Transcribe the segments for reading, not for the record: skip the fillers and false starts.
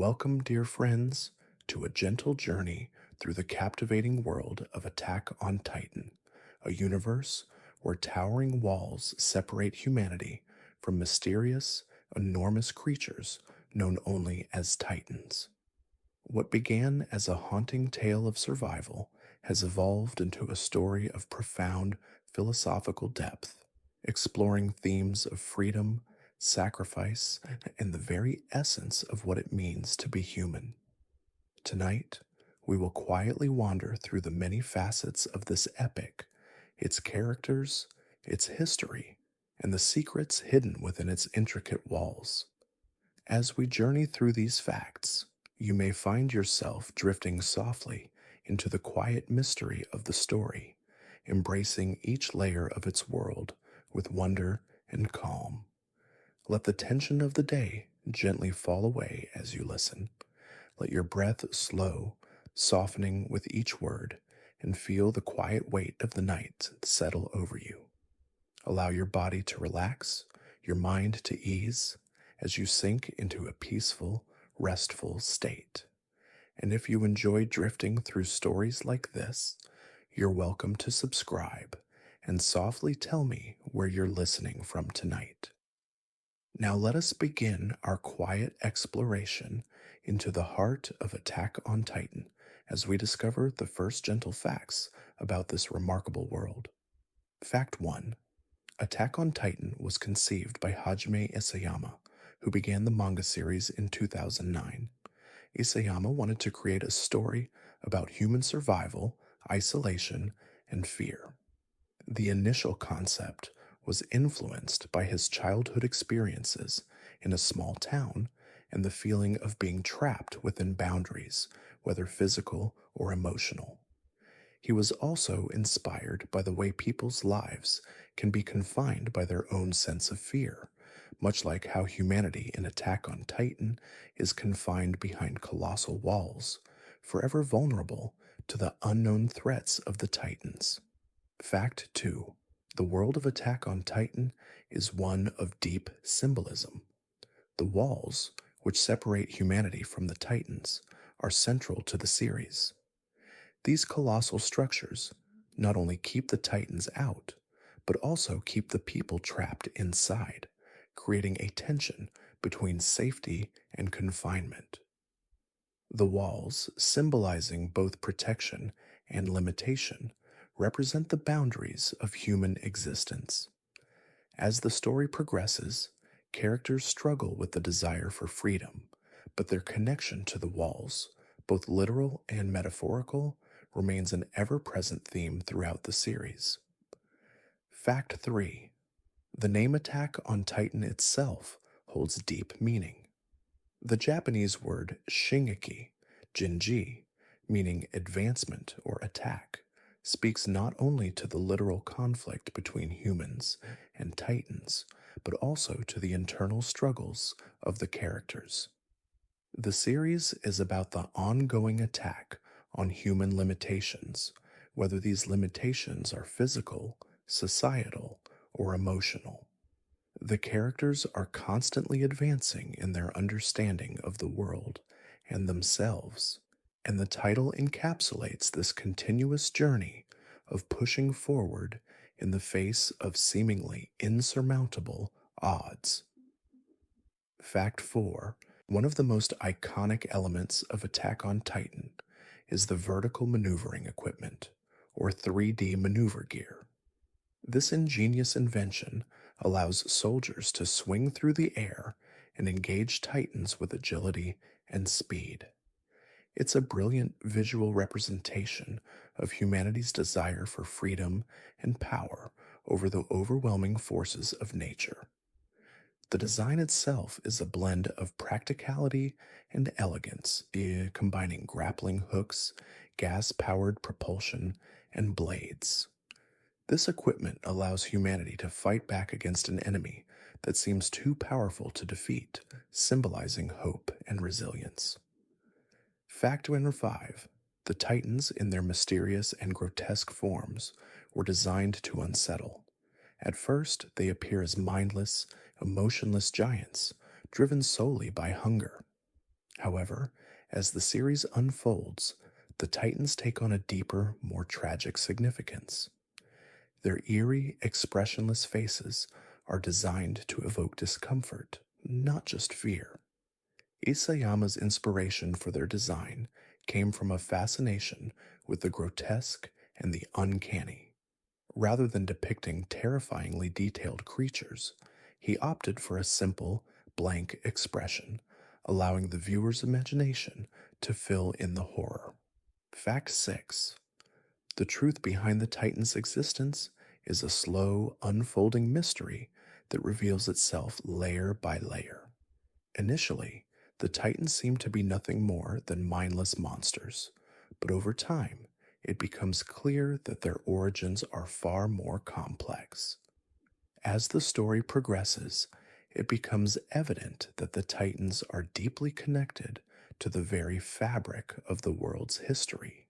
Welcome, dear friends, to a gentle journey through the captivating world of Attack on Titan, a universe where towering walls separate humanity from mysterious, enormous creatures known only as Titans. What began as a haunting tale of survival has evolved into a story of profound philosophical depth, exploring themes of freedom, sacrifice, and the very essence of what it means to be human. Tonight, we will quietly wander through the many facets of this epic, its characters, its history, and the secrets hidden within its intricate walls. As we journey through these facts, you may find yourself drifting softly into the quiet mystery of the story, embracing each layer of its world with wonder and calm. Let the tension of the day gently fall away as you listen. Let your breath slow, softening with each word, and feel the quiet weight of the night settle over you. Allow your body to relax, your mind to ease, as you sink into a peaceful, restful state. And if you enjoy drifting through stories like this, you're welcome to subscribe and softly tell me where you're listening from tonight. Now let us begin our quiet exploration into the heart of Attack on Titan as we discover the first gentle facts about this remarkable world. Fact 1. Attack on Titan was conceived by Hajime Isayama, who began the manga series in 2009. Isayama wanted to create a story about human survival, isolation, and fear. The initial concept was influenced by his childhood experiences in a small town and the feeling of being trapped within boundaries, whether physical or emotional. He was also inspired by the way people's lives can be confined by their own sense of fear, much like how humanity in Attack on Titan is confined behind colossal walls, forever vulnerable to the unknown threats of the Titans. Fact 2. The world of Attack on Titan is one of deep symbolism. The walls, which separate humanity from the Titans, are central to the series. These colossal structures not only keep the Titans out, but also keep the people trapped inside, creating a tension between safety and confinement. The walls, symbolizing both protection and limitation, represent the boundaries of human existence. As the story progresses, characters struggle with the desire for freedom, but their connection to the walls, both literal and metaphorical, remains an ever-present theme throughout the series. Fact 3. The name Attack on Titan itself holds deep meaning. The Japanese word shingeki, jinji, meaning advancement or attack, speaks not only to the literal conflict between humans and Titans, but also to the internal struggles of the characters. The series is about the ongoing attack on human limitations, whether these limitations are physical, societal, or emotional. The characters are constantly advancing in their understanding of the world and themselves, and the title encapsulates this continuous journey of pushing forward in the face of seemingly insurmountable odds. Fact 4. One of the most iconic elements of Attack on Titan is the vertical maneuvering equipment, or 3D maneuver gear. This ingenious invention allows soldiers to swing through the air and engage Titans with agility and speed. It's a brilliant visual representation of humanity's desire for freedom and power over the overwhelming forces of nature. The design itself is a blend of practicality and elegance, combining grappling hooks, gas-powered propulsion, and blades. This equipment allows humanity to fight back against an enemy that seems too powerful to defeat, symbolizing hope and resilience. Fact number 5. The Titans, in their mysterious and grotesque forms, were designed to unsettle. At first, they appear as mindless, emotionless giants, driven solely by hunger. However, as the series unfolds, the Titans take on a deeper, more tragic significance. Their eerie, expressionless faces are designed to evoke discomfort, not just fear. Isayama's inspiration for their design came from a fascination with the grotesque and the uncanny. Rather than depicting terrifyingly detailed creatures, he opted for a simple, blank expression, allowing the viewer's imagination to fill in the horror. Fact 6. The truth behind the Titan's existence is a slow, unfolding mystery that reveals itself layer by layer. Initially, the Titans seem to be nothing more than mindless monsters, but over time, it becomes clear that their origins are far more complex. As the story progresses, it becomes evident that the Titans are deeply connected to the very fabric of the world's history.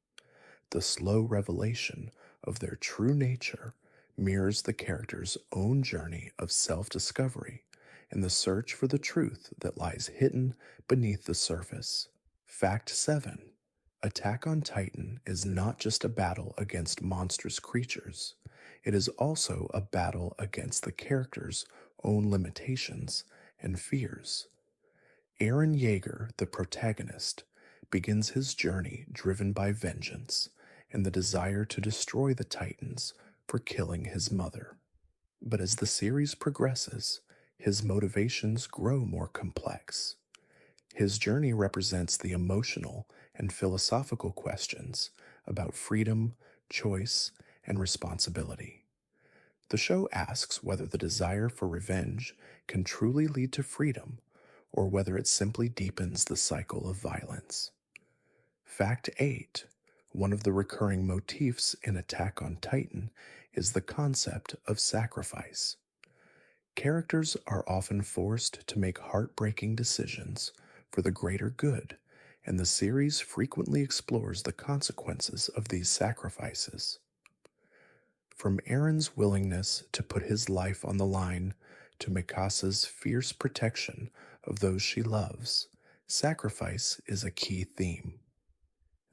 The slow revelation of their true nature mirrors the character's own journey of self discovery and the search for the truth that lies hidden beneath the surface. Fact 7. Attack on Titan is not just a battle against monstrous creatures, it is also a battle against the character's own limitations and fears. Aaron Yeager, the protagonist, begins his journey driven by vengeance and the desire to destroy the Titans for killing his mother. But as the series progresses, his motivations grow more complex. His journey represents the emotional and philosophical questions about freedom, choice, and responsibility. The show asks whether the desire for revenge can truly lead to freedom or whether it simply deepens the cycle of violence. Fact 8. One of the recurring motifs in Attack on Titan is the concept of sacrifice. Characters are often forced to make heartbreaking decisions for the greater good, and the series frequently explores the consequences of these sacrifices. From Aaron's willingness to put his life on the line to Mikasa's fierce protection of those she loves, sacrifice is a key theme.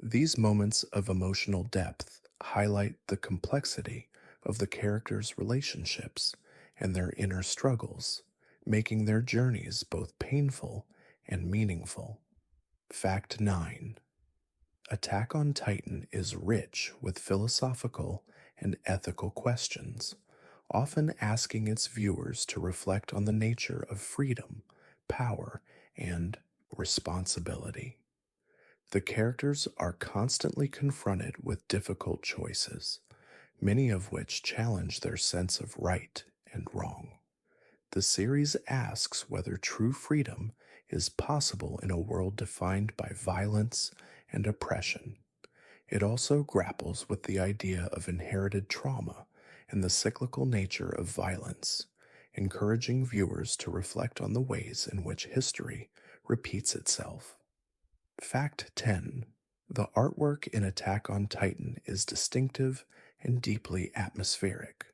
These moments of emotional depth highlight the complexity of the characters' relationships and their inner struggles, making their journeys both painful and meaningful. Fact 9. Attack on Titan is rich with philosophical and ethical questions, often asking its viewers to reflect on the nature of freedom, power, and responsibility. The characters are constantly confronted with difficult choices, many of which challenge their sense of right and wrong. The series asks whether true freedom is possible in a world defined by violence and oppression. It also grapples with the idea of inherited trauma and the cyclical nature of violence, encouraging viewers to reflect on the ways in which history repeats itself. Fact 10. The artwork in Attack on Titan is distinctive and deeply atmospheric.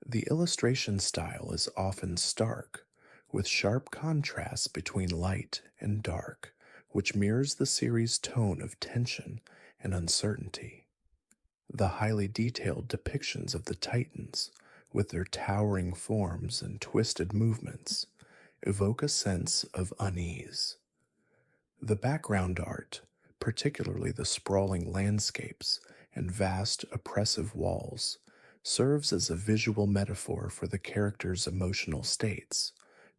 The illustration style is often stark, with sharp contrasts between light and dark, which mirrors the series' tone of tension and uncertainty. The highly detailed depictions of the Titans, with their towering forms and twisted movements, evoke a sense of unease. The background art, particularly the sprawling landscapes and vast, oppressive walls, serves as a visual metaphor for the characters' emotional states,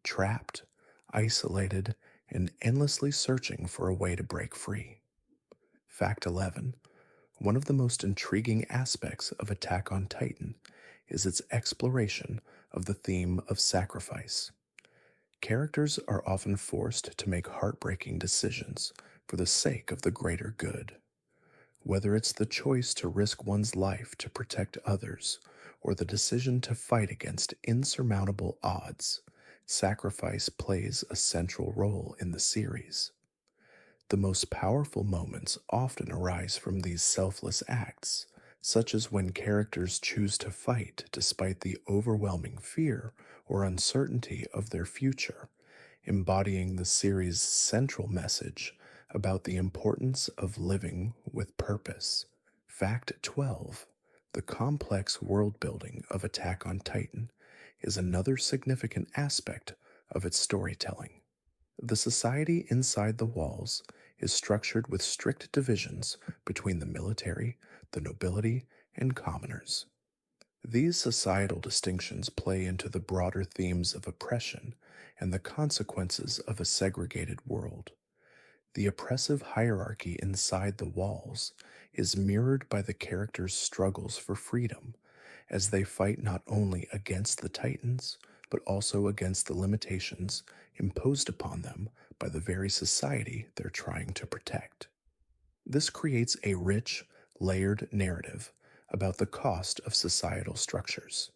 trapped, isolated, and endlessly searching for a way to break free. Fact 11. One of the most intriguing aspects of Attack on Titan is its exploration of the theme of sacrifice. Characters are often forced to make heartbreaking decisions for the sake of the greater good. Whether it's the choice to risk one's life to protect others or the decision to fight against insurmountable odds, sacrifice plays a central role in the series. The most powerful moments often arise from these selfless acts, such as when characters choose to fight despite the overwhelming fear or uncertainty of their future, embodying the series' central message about the importance of living with purpose. Fact 12: the complex world building of Attack on Titan is another significant aspect of its storytelling. The society inside the walls is structured with strict divisions between the military, the nobility, and commoners. These societal distinctions play into the broader themes of oppression and the consequences of a segregated world. The oppressive hierarchy inside the walls is mirrored by the characters' struggles for freedom as they fight not only against the Titans, but also against the limitations imposed upon them by the very society they're trying to protect. This creates a rich, layered narrative about the cost of societal structures.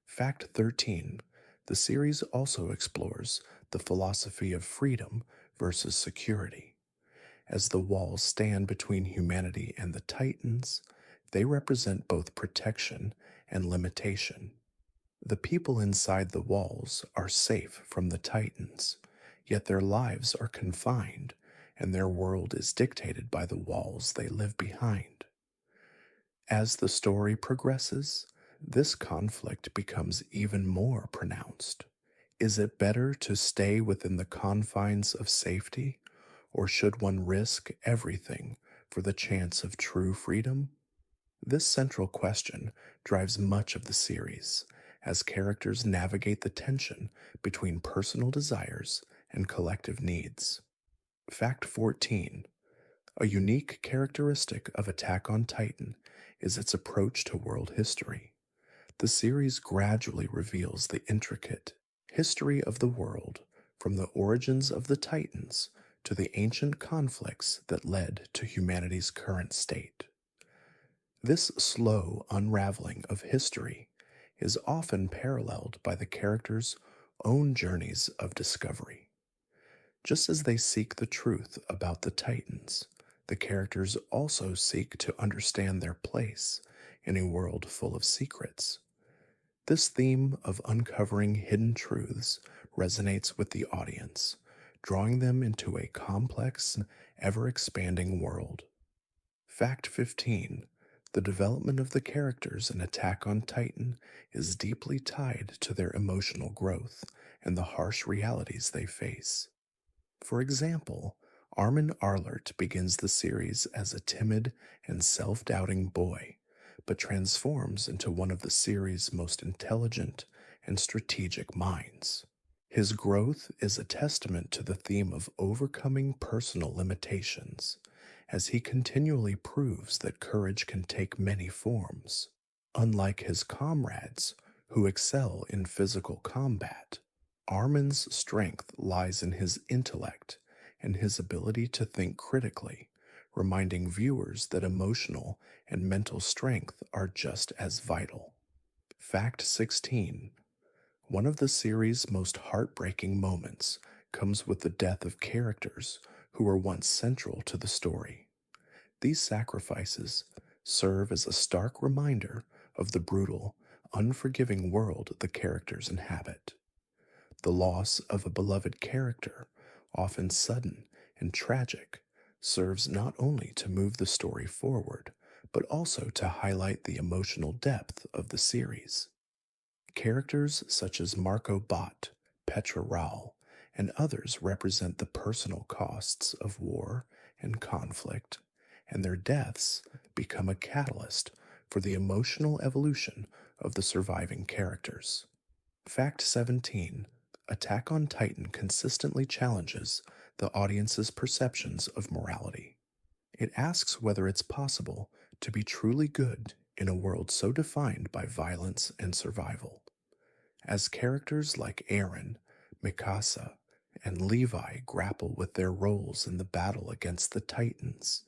Fact 13: the series also explores the philosophy of freedom versus security. As the walls stand between humanity and the Titans, they represent both protection and limitation. The people inside the walls are safe from the Titans, yet their lives are confined and their world is dictated by the walls they live behind. As the story progresses, this conflict becomes even more pronounced. Is it better to stay within the confines of safety, or should one risk everything for the chance of true freedom? This central question drives much of the series as characters navigate the tension between personal desires and collective needs. Fact 14: a unique characteristic of Attack on Titan is its approach to world history. The series gradually reveals the intricate history of the world, from the origins of the Titans to the ancient conflicts that led to humanity's current state. This slow unraveling of history is often paralleled by the characters' own journeys of discovery. Just as they seek the truth about the Titans, the characters also seek to understand their place in a world full of secrets. This theme of uncovering hidden truths resonates with the audience, drawing them into a complex, ever expanding world. Fact 15: the development of the characters in Attack on Titan is deeply tied to their emotional growth and the harsh realities they face. For example, Armin Arlert begins the series as a timid and self doubting boy, but transforms into one of the series' most intelligent and strategic minds. His growth is a testament to the theme of overcoming personal limitations, as he continually proves that courage can take many forms. Unlike his comrades, who excel in physical combat, Armin's strength lies in his intellect and his ability to think critically, reminding viewers that emotional and mental strength are just as vital. Fact 16: one of the series' most heartbreaking moments comes with the death of characters who were once central to the story. These sacrifices serve as a stark reminder of the brutal, unforgiving world the characters inhabit. The loss of a beloved character, often sudden and tragic, serves not only to move the story forward, but also to highlight the emotional depth of the series. Characters such as Marco Bott, Petra Raul, and others represent the personal costs of war and conflict, and their deaths become a catalyst for the emotional evolution of the surviving characters. Fact 17: Attack on Titan consistently challenges the audience's perceptions of morality. It asks whether it's possible to be truly good in a world so defined by violence and survival. As characters like Aaron, Mikasa, and Levi grapple with their roles in the battle against the Titans,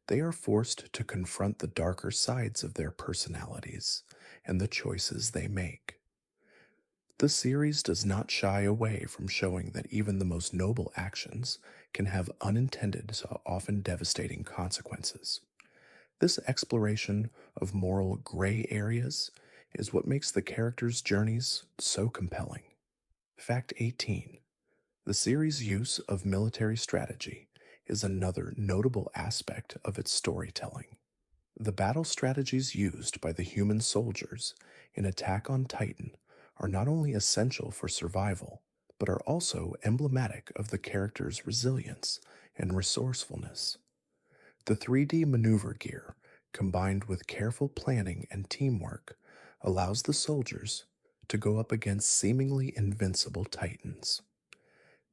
they are forced to confront the darker sides of their personalities and the choices they make. The series does not shy away from showing that even the most noble actions can have unintended, often devastating consequences. This exploration of moral gray areas is what makes the characters' journeys so compelling. Fact 18: The series' use of military strategy is another notable aspect of its storytelling. The battle strategies used by the human soldiers in Attack on Titan are not only essential for survival, but are also emblematic of the character's resilience and resourcefulness. The 3D maneuver gear, combined with careful planning and teamwork, allows the soldiers to go up against seemingly invincible titans.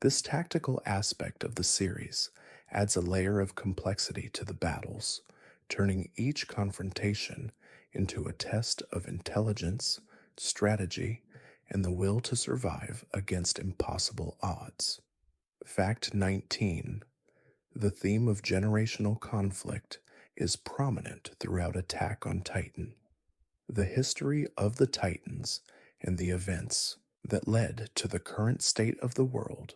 This tactical aspect of the series adds a layer of complexity to the battles, turning each confrontation into a test of intelligence, strategy, and the will to survive against impossible odds. Fact 19. The theme of generational conflict is prominent throughout Attack on Titan. The history of the Titans and the events that led to the current state of the world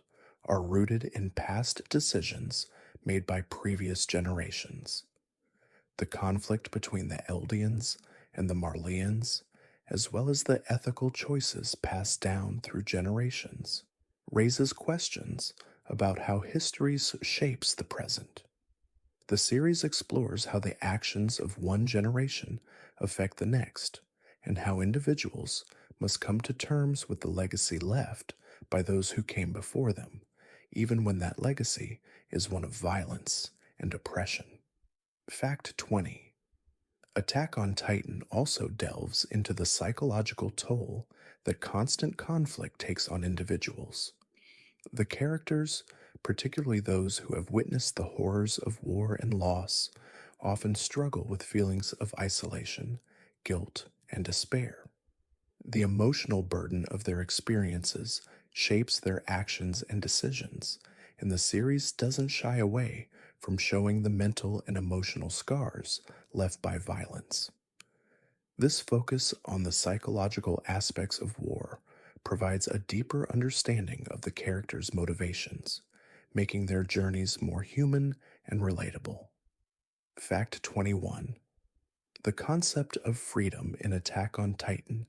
are rooted in past decisions made by previous generations. The conflict between the Eldians and the Marleyans, as well as the ethical choices passed down through generations, raises questions about how history shapes the present. The series explores how the actions of one generation affect the next, and how individuals must come to terms with the legacy left by those who came before them, even when that legacy is one of violence and oppression. Fact 20. Attack on Titan also delves into the psychological toll that constant conflict takes on individuals. The characters, particularly those who have witnessed the horrors of war and loss, often struggle with feelings of isolation, guilt, and despair. The emotional burden of their experiences shapes their actions and decisions, and the series doesn't shy away from showing the mental and emotional scars left by violence. This focus on the psychological aspects of war provides a deeper understanding of the characters' motivations, making their journeys more human and relatable. Fact 21. The concept of freedom in Attack on Titan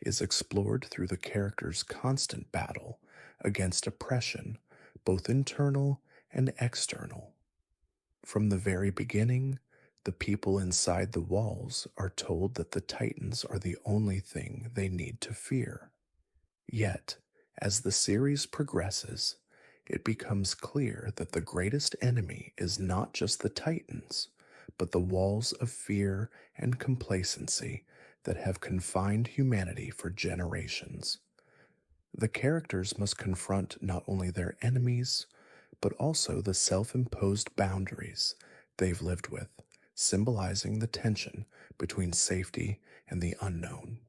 is explored through the characters' constant battle against oppression, both internal and external. From the very beginning, the people inside the walls are told that the Titans are the only thing they need to fear. Yet, as the series progresses, it becomes clear that the greatest enemy is not just the Titans, but the walls of fear and complacency that have confined humanity for generations. The characters must confront not only their enemies, but also the self imposed boundaries they've lived with, symbolizing the tension between safety and the unknown.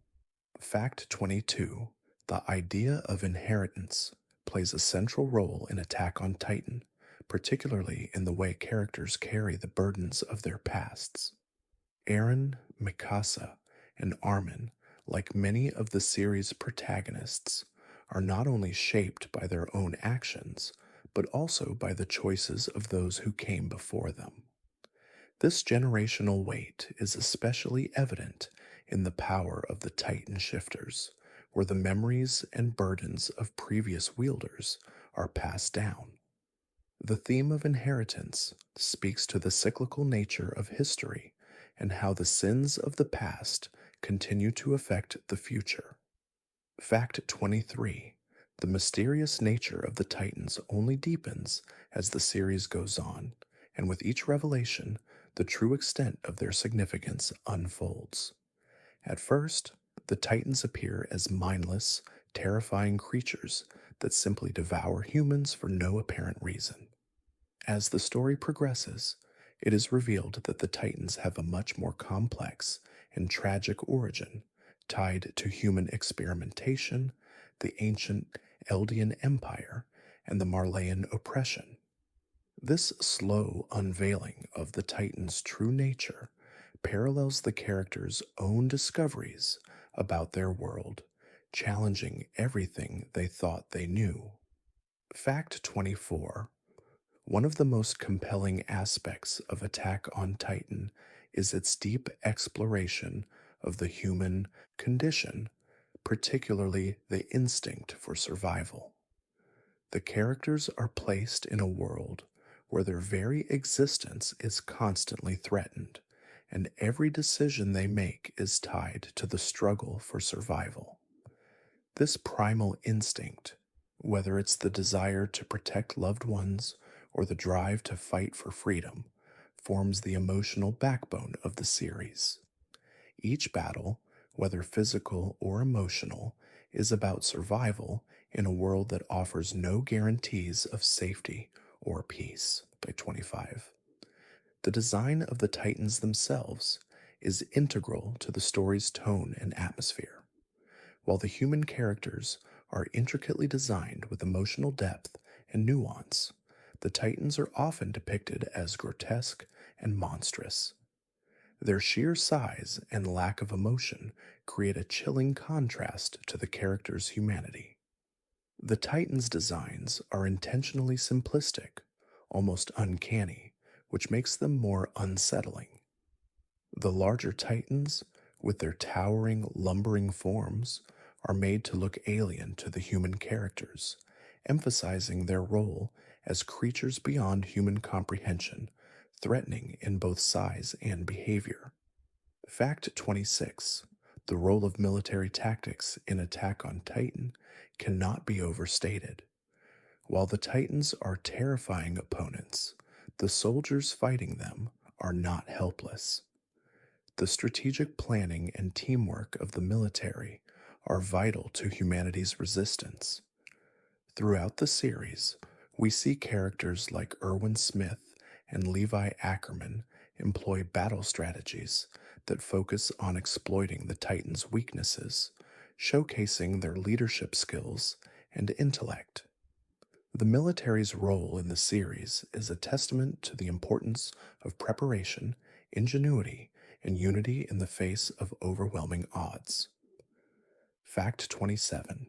Fact 22. The idea of inheritance plays a central role in Attack on Titan, particularly in the way characters carry the burdens of their pasts. Eren, Mikasa, and Armin, like many of the series' protagonists, are not only shaped by their own actions, but also by the choices of those who came before them. This generational weight is especially evident in the power of the Titan shifters, where the memories and burdens of previous wielders are passed down. The theme of inheritance speaks to the cyclical nature of history and how the sins of the past continue to affect the future. Fact 23. The mysterious nature of the Titans only deepens as the series goes on, and with each revelation, the true extent of their significance unfolds. At first, the Titans appear as mindless, terrifying creatures that simply devour humans for no apparent reason. As the story progresses, it is revealed that the Titans have a much more complex and tragic origin, tied to human experimentation, the ancient Eldian Empire, and the Marleyan oppression. This slow unveiling of the Titan's true nature parallels the characters' own discoveries about their world, challenging everything they thought they knew. Fact 24. One of the most compelling aspects of Attack on Titan is its deep exploration of the human condition, particularly the instinct for survival. The characters are placed in a world where their very existence is constantly threatened, and every decision they make is tied to the struggle for survival. This primal instinct, whether it's the desire to protect loved ones or the drive to fight for freedom, forms the emotional backbone of the series. Each battle, whether physical or emotional, is about survival in a world that offers no guarantees of safety or peace. By 25. The design of the Titans themselves is integral to the story's tone and atmosphere. While the human characters are intricately designed with emotional depth and nuance, the Titans are often depicted as grotesque and monstrous. Their sheer size and lack of emotion create a chilling contrast to the characters' humanity. The Titans' designs are intentionally simplistic, almost uncanny, which makes them more unsettling. The larger Titans, with their towering, lumbering forms, are made to look alien to the human characters, emphasizing their role as creatures beyond human comprehension, threatening in both size and behavior. Fact 26. The role of military tactics in Attack on Titan cannot be overstated. While the Titans are terrifying opponents, the soldiers fighting them are not helpless. The strategic planning and teamwork of the military are vital to humanity's resistance. Throughout the series, we see characters like Erwin Smith and Levi Ackerman employ battle strategies that focus on exploiting the Titans' weaknesses, showcasing their leadership skills and intellect. The military's role in the series is a testament to the importance of preparation, ingenuity, and unity in the face of overwhelming odds. Fact 27.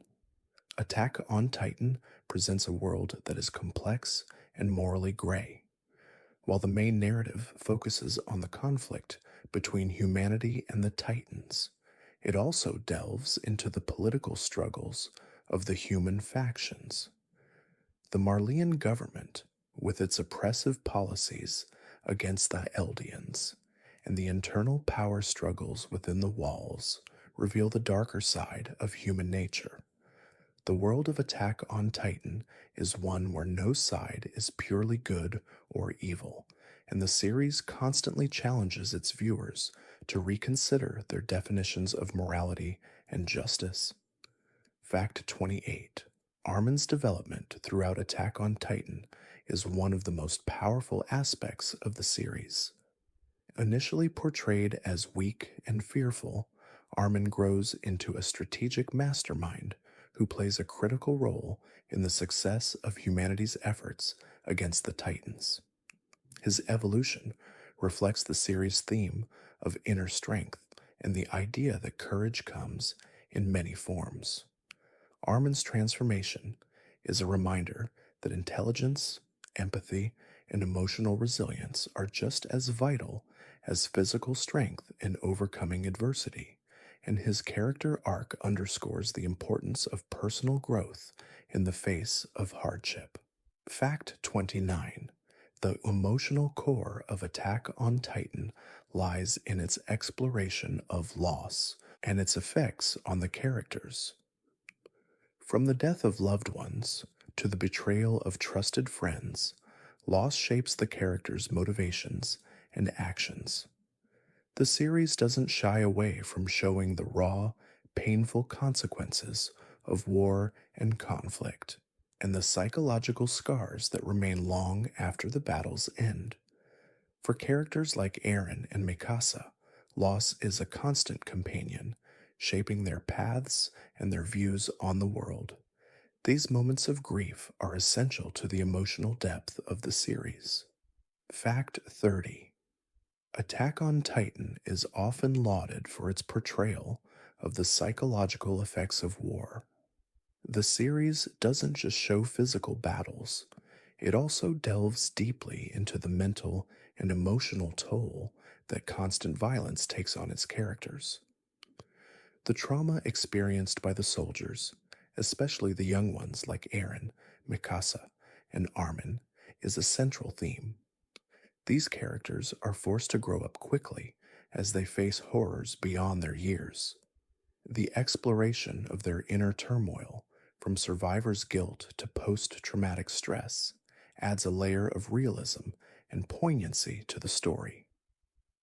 Attack on Titan presents a world that is complex and morally gray. While the main narrative focuses on the conflict between humanity and the Titans, it also delves into the political struggles of the human factions. The Marleyan government, with its oppressive policies against the Eldians, and the internal power struggles within the walls, reveal the darker side of human nature. The world of Attack on Titan is one where no side is purely good or evil, and the series constantly challenges its viewers to reconsider their definitions of morality and justice. Fact 28. Armin's development throughout Attack on Titan is one of the most powerful aspects of the series. Initially portrayed as weak and fearful, Armin grows into a strategic mastermind who plays a critical role in the success of humanity's efforts against the Titans. His evolution reflects the series' theme of inner strength and the idea that courage comes in many forms. Armin's transformation is a reminder that intelligence, empathy, and emotional resilience are just as vital as physical strength in overcoming adversity, and his character arc underscores the importance of personal growth in the face of hardship. Fact 29. The emotional core of Attack on Titan lies in its exploration of loss and its effects on the characters. From the death of loved ones to the betrayal of trusted friends, loss shapes the characters' motivations and actions. The series doesn't shy away from showing the raw, painful consequences of war and conflict, and the psychological scars that remain long after the battle's end. For characters like Eren and Mikasa, loss is a constant companion, shaping their paths and their views on the world. These moments of grief are essential to the emotional depth of the series. Fact 30. Attack on Titan is often lauded for its portrayal of the psychological effects of war. The series doesn't just show physical battles, it also delves deeply into the mental and emotional toll that constant violence takes on its characters. The trauma experienced by the soldiers, especially the young ones like Eren, Mikasa, and Armin is a central theme. These characters are forced to grow up quickly as they face horrors beyond their years. The exploration of their inner turmoil, from survivor's guilt to post traumatic stress, adds a layer of realism and poignancy to the story.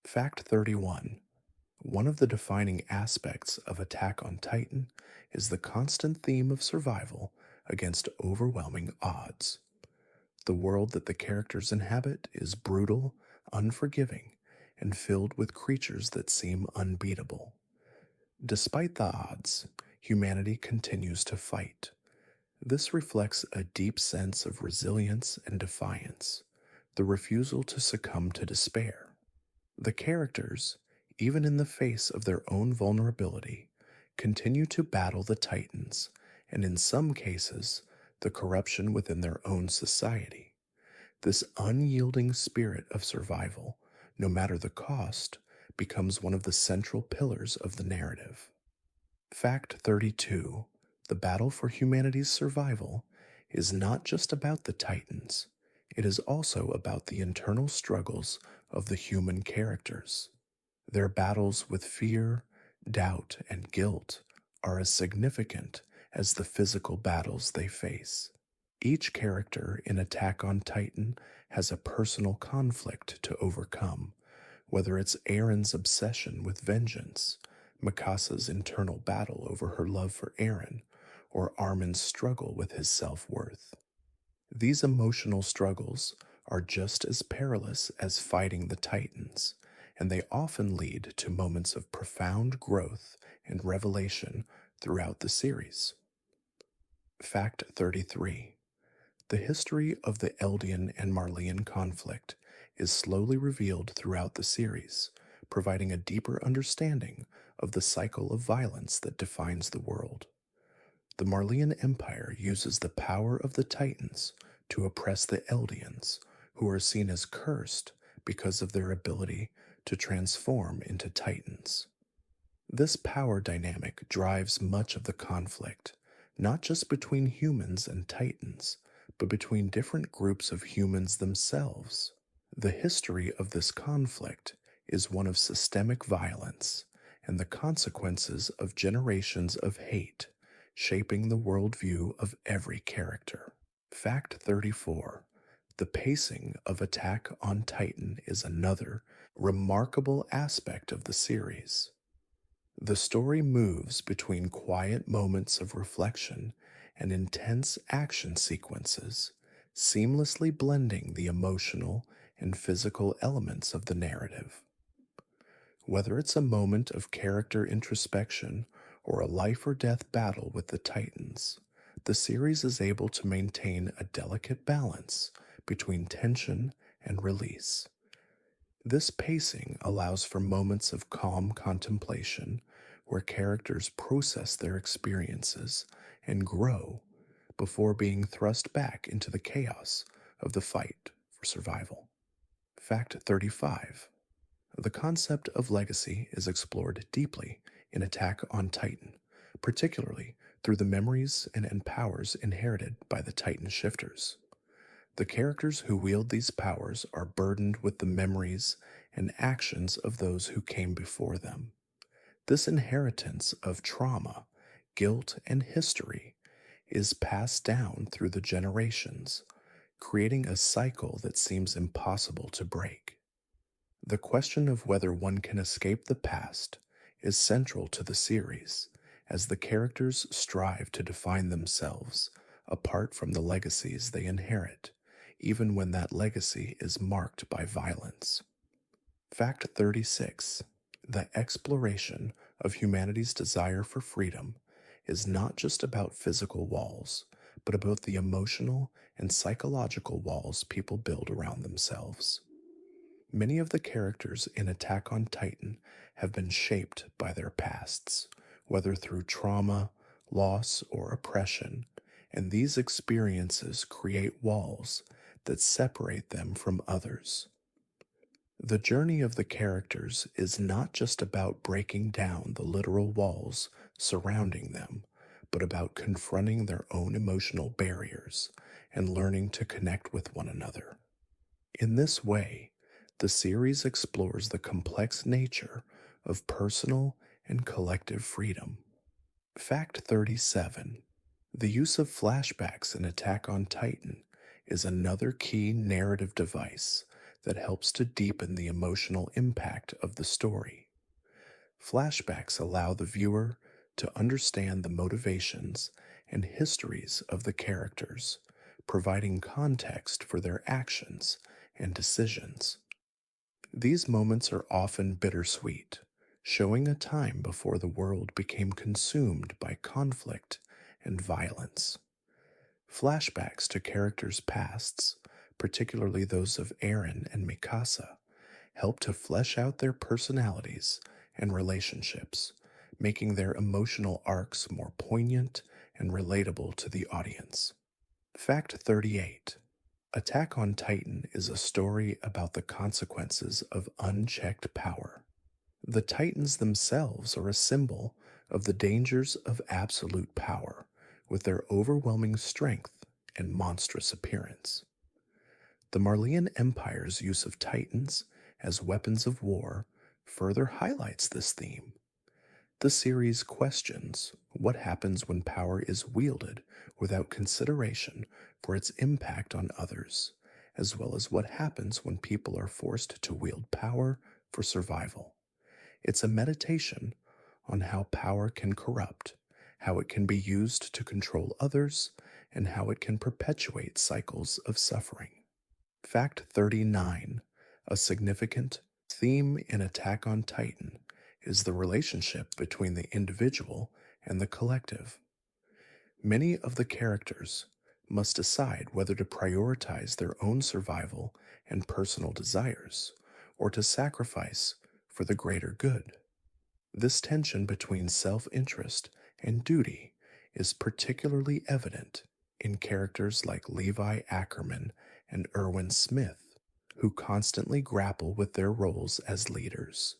Fact 31. One of the defining aspects of Attack on Titan is the constant theme of survival against overwhelming odds. The world that the characters inhabit is brutal, unforgiving, and filled with creatures that seem unbeatable. Despite the odds, humanity continues to fight. This reflects a deep sense of resilience and defiance, the refusal to succumb to despair. The characters, even in the face of their own vulnerability, continue to battle the Titans, and in some cases, the corruption within their own society. This unyielding spirit of survival, no matter the cost, becomes one of the central pillars of the narrative. Fact 32. The battle for humanity's survival is not just about the Titans, it is also about the internal struggles of the human characters. Their battles with fear, doubt, and guilt are as significant as the physical battles they face. Each character in Attack on Titan has a personal conflict to overcome, whether it's Aaron's obsession with vengeance, Mikasa's internal battle over her love for Eren, or Armin's struggle with his self-worth. These emotional struggles are just as perilous as fighting the Titans, and they often lead to moments of profound growth and revelation throughout the series. Fact 33. The history of the Eldian and Marleyan conflict is slowly revealed throughout the series, providing a deeper understanding of the cycle of violence that defines the world. The Marleyan Empire uses the power of the Titans to oppress the Eldians, who are seen as cursed because of their ability to transform into Titans. This power dynamic drives much of the conflict, not just between humans and Titans, but between different groups of humans themselves. The history of this conflict is one of systemic violence and the consequences of generations of hate, shaping the worldview of every character. Fact 34. The pacing of Attack on Titan is another remarkable aspect of the series. The story moves between quiet moments of reflection and intense action sequences, seamlessly blending the emotional and physical elements of the narrative. Whether it's a moment of character introspection or a life or death battle with the Titans, the series is able to maintain a delicate balance between tension and release. This pacing allows for moments of calm contemplation where characters process their experiences and grow before being thrust back into the chaos of the fight for survival. Fact 35. The concept of legacy is explored deeply in Attack on Titan, particularly through the memories and powers inherited by the Titan shifters. The characters who wield these powers are burdened with the memories and actions of those who came before them. This inheritance of trauma, guilt, and history is passed down through the generations, creating a cycle that seems impossible to break. The question of whether one can escape the past is central to the series, as the characters strive to define themselves apart from the legacies they inherit, even when that legacy is marked by violence. Fact 36. The exploration of humanity's desire for freedom is not just about physical walls, but about the emotional and psychological walls people build around themselves. Many of the characters in Attack on Titan have been shaped by their pasts, whether through trauma, loss, or oppression, and these experiences create walls that separate them from others. The journey of the characters is not just about breaking down the literal walls surrounding them, but about confronting their own emotional barriers and learning to connect with one another. In this way, the series explores the complex nature of personal and collective freedom. Fact 37. The use of flashbacks in Attack on Titan is another key narrative device that helps to deepen the emotional impact of the story. Flashbacks allow the viewer to understand the motivations and histories of the characters, providing context for their actions and decisions. These moments are often bittersweet, showing a time before the world became consumed by conflict and violence. Flashbacks to characters' pasts, particularly those of Eren and Mikasa, help to flesh out their personalities and relationships, making their emotional arcs more poignant and relatable to the audience. Fact 38. Attack on Titan is a story about the consequences of unchecked power. The Titans themselves are a symbol of the dangers of absolute power, with their overwhelming strength and monstrous appearance. The Marleyan Empire's use of Titans as weapons of war further highlights this theme. The series questions what happens when power is wielded without consideration for its impact on others, as well as what happens when people are forced to wield power for survival. It's a meditation on how power can corrupt, how it can be used to control others, and how it can perpetuate cycles of suffering. Fact 39. A significant theme in Attack on Titan is the relationship between the individual and the collective. Many of the characters must decide whether to prioritize their own survival and personal desires, or to sacrifice for the greater good. This tension between self-interest and duty is particularly evident in characters like Levi Ackerman and Erwin Smith, who constantly grapple with their roles as leaders.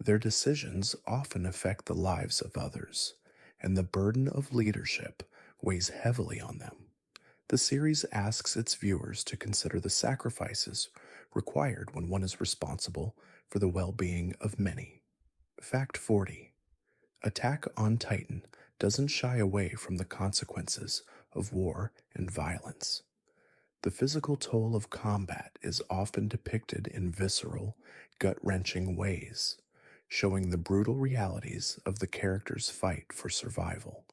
Their decisions often affect the lives of others, and the burden of leadership weighs heavily on them. The series asks its viewers to consider the sacrifices required when one is responsible for the well-being of many. Fact 40. Attack on Titan doesn't shy away from the consequences of war and violence. The physical toll of combat is often depicted in visceral, gut-wrenching ways, showing the brutal realities of the characters' fight for survival.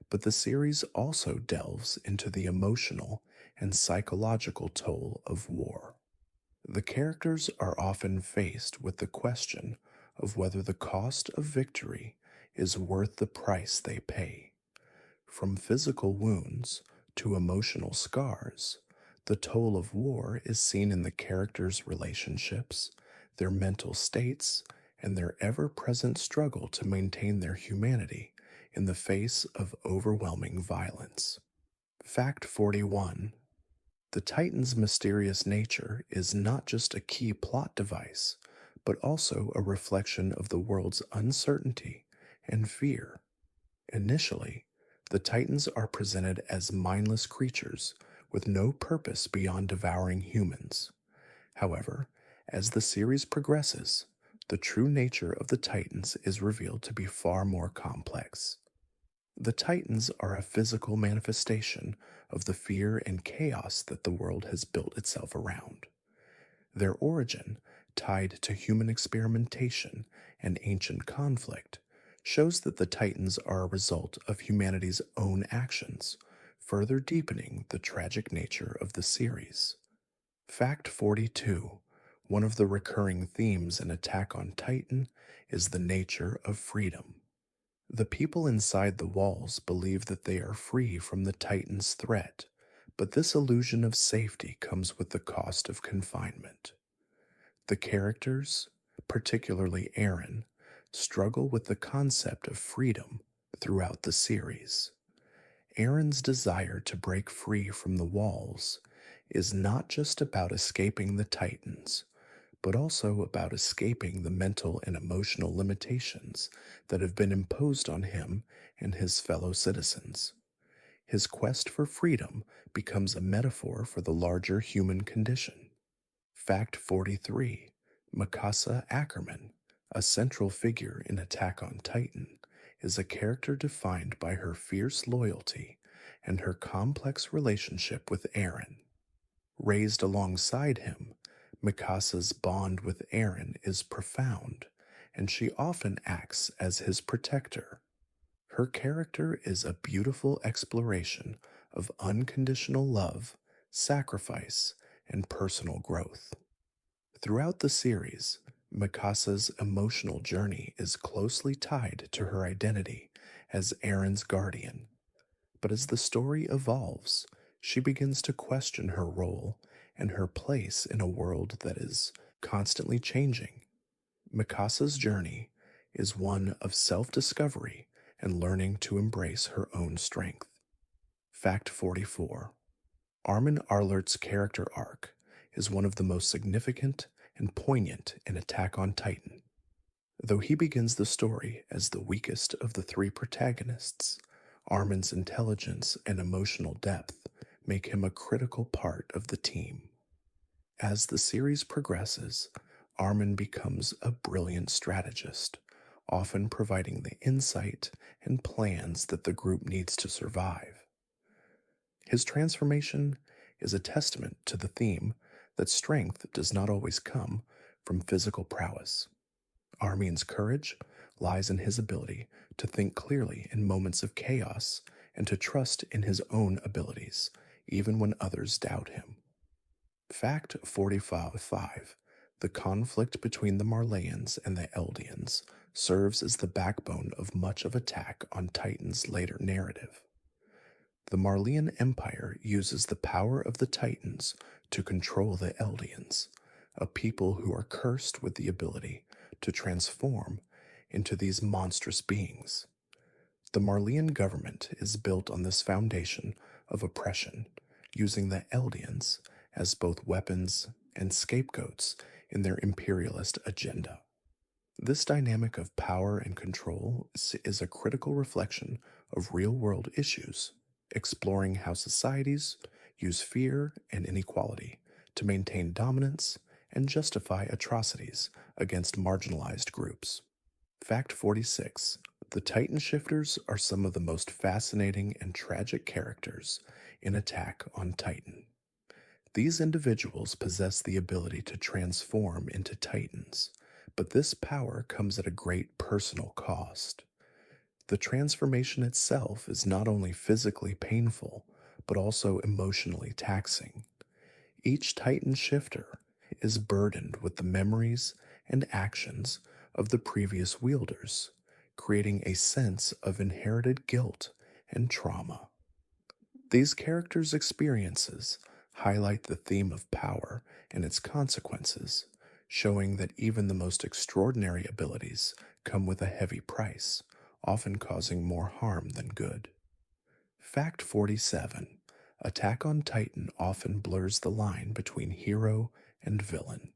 But the series also delves into the emotional and psychological toll of war. The characters are often faced with the question of whether the cost of victory is worth the price they pay. From physical wounds to emotional scars, the toll of war is seen in the characters' relationships, their mental states, and their ever-present struggle to maintain their humanity in the face of overwhelming violence. Fact 41. The Titan's mysterious nature is not just a key plot device, but also a reflection of the world's uncertainty and fear. Initially, the Titans are presented as mindless creatures with no purpose beyond devouring humans. However, as the series progresses, the true nature of the Titans is revealed to be far more complex. The Titans are a physical manifestation of the fear and chaos that the world has built itself around. Their origin, tied to human experimentation and ancient conflict, shows that the Titans are a result of humanity's own actions, further deepening the tragic nature of the series. Fact 42. One of the recurring themes in Attack on Titan is the nature of freedom. The people inside the walls believe that they are free from the Titan's threat, but this illusion of safety comes with the cost of confinement. The characters, particularly Eren, struggle with the concept of freedom throughout the series. Eren's desire to break free from the walls is not just about escaping the Titans, but also about escaping the mental and emotional limitations that have been imposed on him and his fellow citizens. His quest for freedom becomes a metaphor for the larger human condition. Fact 43. Mikasa Ackerman, a central figure in Attack on Titan, is a character defined by her fierce loyalty and her complex relationship with Eren. Raised alongside him, Mikasa's bond with Eren is profound, and she often acts as his protector. Her character is a beautiful exploration of unconditional love, sacrifice, and personal growth. Throughout the series, Mikasa's emotional journey is closely tied to her identity as Eren's guardian. But as the story evolves, she begins to question her role and her place in a world that is constantly changing. Mikasa's journey is one of self discovery and learning to embrace her own strength. Fact 44. Armin Arlert's character arc is one of the most significant and poignant in Attack on Titan. Though he begins the story as the weakest of the three protagonists, Armin's intelligence and emotional depth make him a critical part of the team. As the series progresses, Armin becomes a brilliant strategist, often providing the insight and plans that the group needs to survive. His transformation is a testament to the theme that strength does not always come from physical prowess. Armin's courage lies in his ability to think clearly in moments of chaos and to trust in his own abilities, even when others doubt him. Fact 45. The conflict between the Marleyans and the Eldians serves as the backbone of much of Attack on Titan's later narrative. The Marleyan Empire uses the power of the Titans to control the Eldians, a people who are cursed with the ability to transform into these monstrous beings. The Marleyan government is built on this foundation of oppression, using the Eldians as both weapons and scapegoats in their imperialist agenda. This dynamic of power and control is a critical reflection of real-world issues, exploring how societies use fear and inequality to maintain dominance and justify atrocities against marginalized groups. Fact 46. The Titan Shifters are some of the most fascinating and tragic characters in Attack on Titan. These individuals possess the ability to transform into Titans, but this power comes at a great personal cost. The transformation itself is not only physically painful, but also emotionally taxing. Each Titan shifter is burdened with the memories and actions of the previous wielders, creating a sense of inherited guilt and trauma. These characters' experiences highlight the theme of power and its consequences, showing that even the most extraordinary abilities come with a heavy price, often causing more harm than good. Fact 47. Attack on Titan often blurs the line between hero and villain.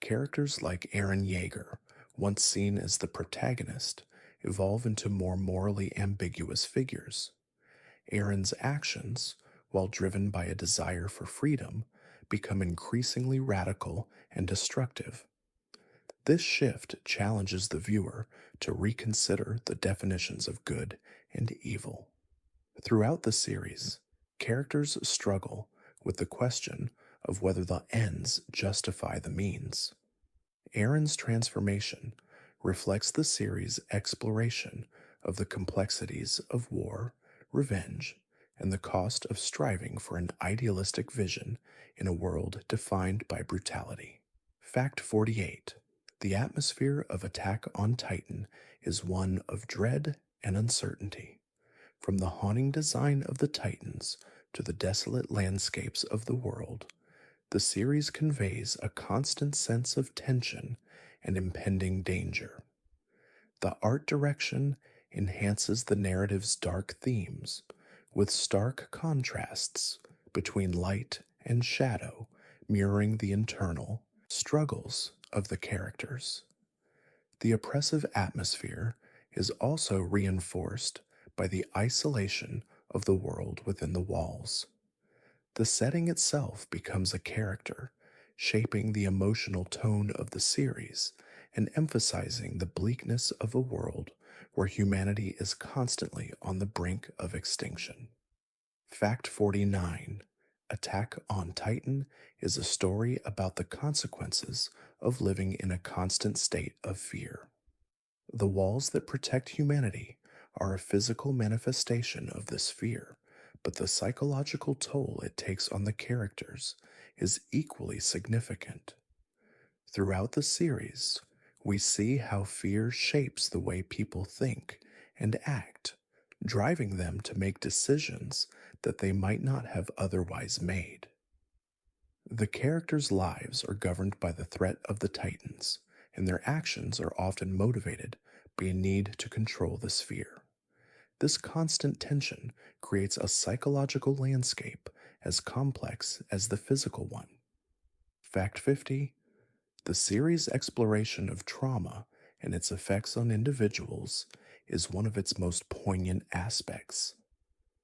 Characters like Eren Yeager, once seen as the protagonist, evolve into more morally ambiguous figures. Eren's actions, while driven by a desire for freedom, become increasingly radical and destructive. This shift challenges the viewer to reconsider the definitions of good and evil. Throughout the series, characters struggle with the question of whether the ends justify the means. Eren's transformation reflects the series' exploration of the complexities of war, revenge, and the cost of striving for an idealistic vision in a world defined by brutality. Fact 48. The atmosphere of Attack on Titan is one of dread and uncertainty. From the haunting design of the Titans to the desolate landscapes of the world, the series conveys a constant sense of tension and impending danger. The art direction enhances the narrative's dark themes, with stark contrasts between light and shadow mirroring the internal struggles of the characters. The oppressive atmosphere is also reinforced by the isolation of the world within the walls. The setting itself becomes a character, shaping the emotional tone of the series and emphasizing the bleakness of a world where humanity is constantly on the brink of extinction. Fact 49: Attack on Titan is a story about the consequences of living in a constant state of fear. The walls that protect humanity are a physical manifestation of this fear, but the psychological toll it takes on the characters is equally significant. Throughout the series, we see how fear shapes the way people think and act, driving them to make decisions that they might not have otherwise made. The characters' lives are governed by the threat of the Titans, and their actions are often motivated by a need to control this fear. This constant tension creates a psychological landscape as complex as the physical one. Fact 50: The series' exploration of trauma and its effects on individuals is one of its most poignant aspects.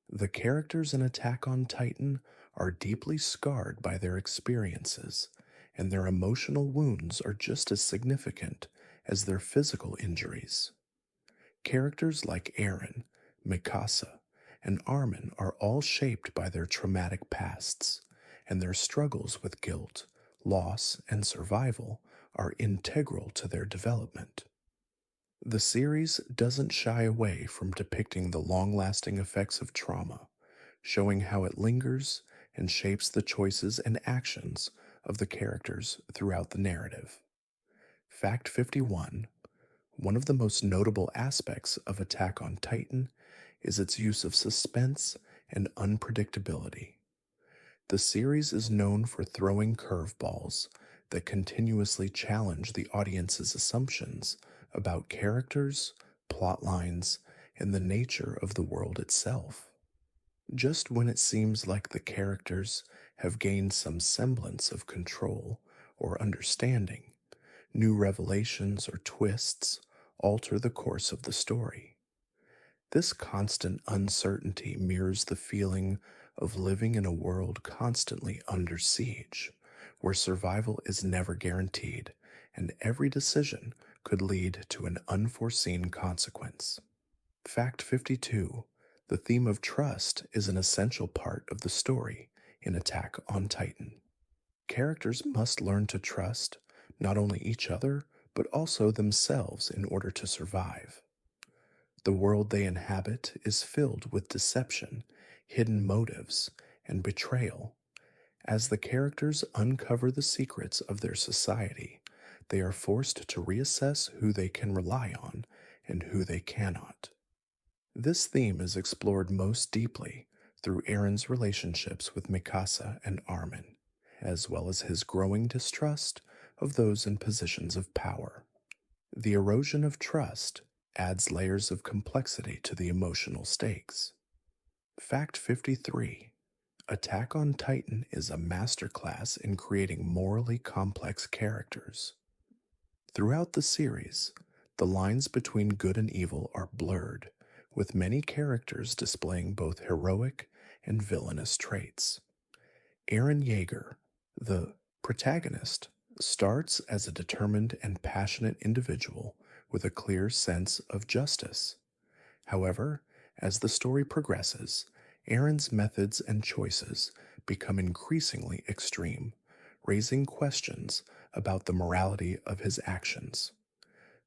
The characters in Attack on Titan are deeply scarred by their experiences, and their emotional wounds are just as significant as their physical injuries. Characters like Eren, Mikasa, and Armin are all shaped by their traumatic pasts, and their struggles with guilt, loss, and survival are integral to their development. The series doesn't shy away from depicting the long lasting effects of trauma, showing how it lingers and shapes the choices and actions of the characters throughout the narrative. Fact 51: One of the most notable aspects of Attack on Titan is its use of suspense and unpredictability. The series is known for throwing curveballs that continuously challenge the audience's assumptions about characters, plot lines, and the nature of the world itself. Just when it seems like the characters have gained some semblance of control or understanding, new revelations or twists alter the course of the story. This constant uncertainty mirrors the feeling of living in a world constantly under siege, where survival is never guaranteed and every decision could lead to an unforeseen consequence. Fact 52: The theme of trust is an essential part of the story in Attack on Titan. Characters must learn to trust not only each other, but also themselves in order to survive. The world they inhabit is filled with deception, hidden motives, and betrayal. As the characters uncover the secrets of their society, they are forced to reassess who they can rely on and who they cannot. This theme is explored most deeply through Eren's relationships with Mikasa and Armin, as well as his growing distrust of those in positions of power. The erosion of trust adds layers of complexity to the emotional stakes. Fact 53: Attack on Titan is a masterclass in creating morally complex characters. Throughout the series, the lines between good and evil are blurred, with many characters displaying both heroic and villainous traits. Eren Yeager, the protagonist, starts as a determined and passionate individual with a clear sense of justice. However, as the story progresses, Eren's methods and choices become increasingly extreme, raising questions about the morality of his actions.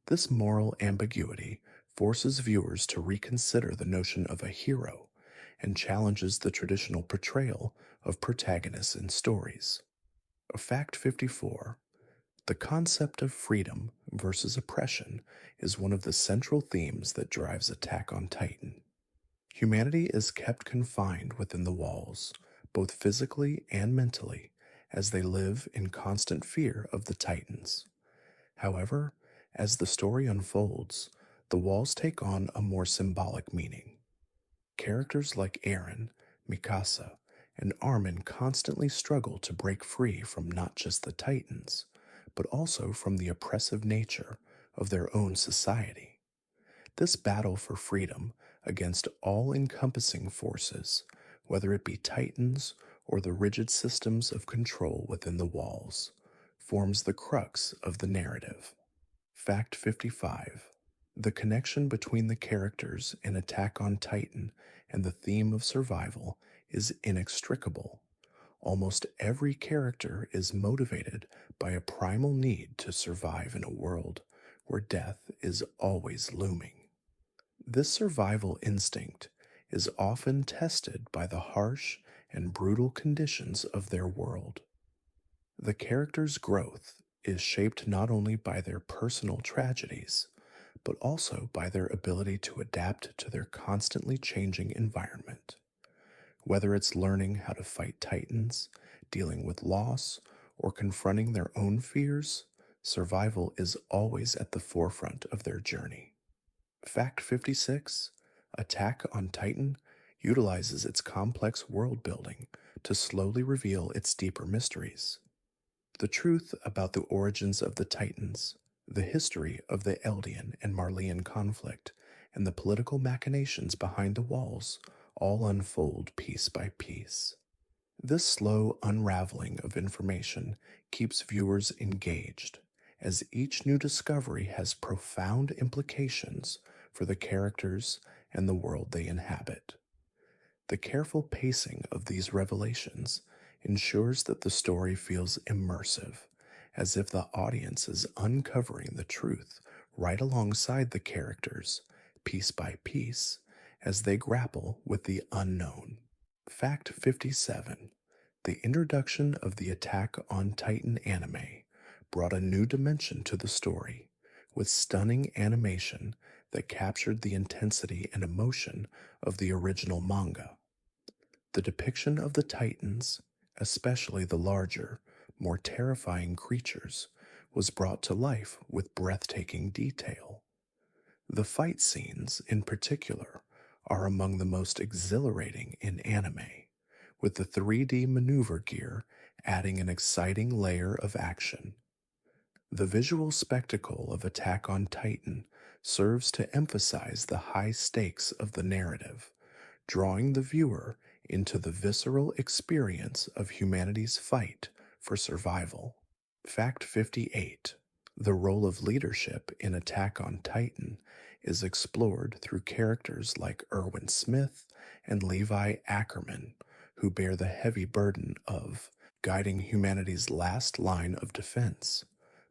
This moral ambiguity forces viewers to reconsider the notion of a hero and challenges the traditional portrayal of protagonists in stories. Fact 54: The concept of freedom versus oppression is one of the central themes that drives Attack on Titan. Humanity is kept confined within the walls, both physically and mentally, as they live in constant fear of the Titans. However, as the story unfolds, the walls take on a more symbolic meaning. Characters like Eren, Mikasa, and Armin constantly struggle to break free from not just the Titans, but also from the oppressive nature of their own society. This battle for freedom against all encompassing forces, whether it be titans or the rigid systems of control within the walls, forms the crux of the narrative. Fact 55. The connection between the characters in Attack on Titan and the theme of survival is inextricable. Almost every character is motivated by a primal need to survive in a world where death is always looming. This survival instinct is often tested by the harsh and brutal conditions of their world. The character's growth is shaped not only by their personal tragedies, but also by their ability to adapt to their constantly changing environment. Whether it's learning how to fight titans, dealing with loss, or confronting their own fears, survival is always at the forefront of their journey. Fact 56. Attack on Titan utilizes its complex world building to slowly reveal its deeper mysteries. The truth about the origins of the Titans, the history of the Eldian and Marleyan conflict, and the political machinations behind the walls all unfold piece by piece. This slow unraveling of information keeps viewers engaged, as each new discovery has profound implications for the characters and the world they inhabit. The careful pacing of these revelations ensures that the story feels immersive, as if the audience is uncovering the truth right alongside the characters, piece by piece, as they grapple with the unknown. Fact 57. The introduction of the Attack on Titan anime brought a new dimension to the story, with stunning animation that captured the intensity and emotion of the original manga. The depiction of the Titans, especially the larger, more terrifying creatures, was brought to life with breathtaking detail. The fight scenes, in particular, are among the most exhilarating in anime, with the 3D maneuver gear adding an exciting layer of action. The visual spectacle of Attack on Titan serves to emphasize the high stakes of the narrative, drawing the viewer into the visceral experience of humanity's fight for survival. Fact 58. The role of leadership in Attack on Titan is explored through characters like Erwin Smith and Levi Ackerman, who bear the heavy burden of guiding humanity's last line of defense.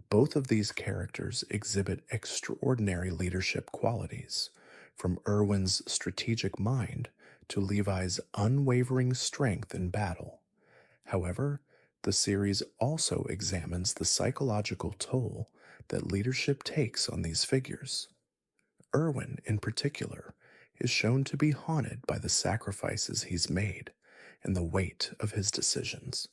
Both of these characters exhibit extraordinary leadership qualities, from Erwin's strategic mind to Levi's unwavering strength in battle. However, the series also examines the psychological toll that leadership takes on these figures. Erwin, in particular, is shown to be haunted by the sacrifices he's made and the weight of his decisions.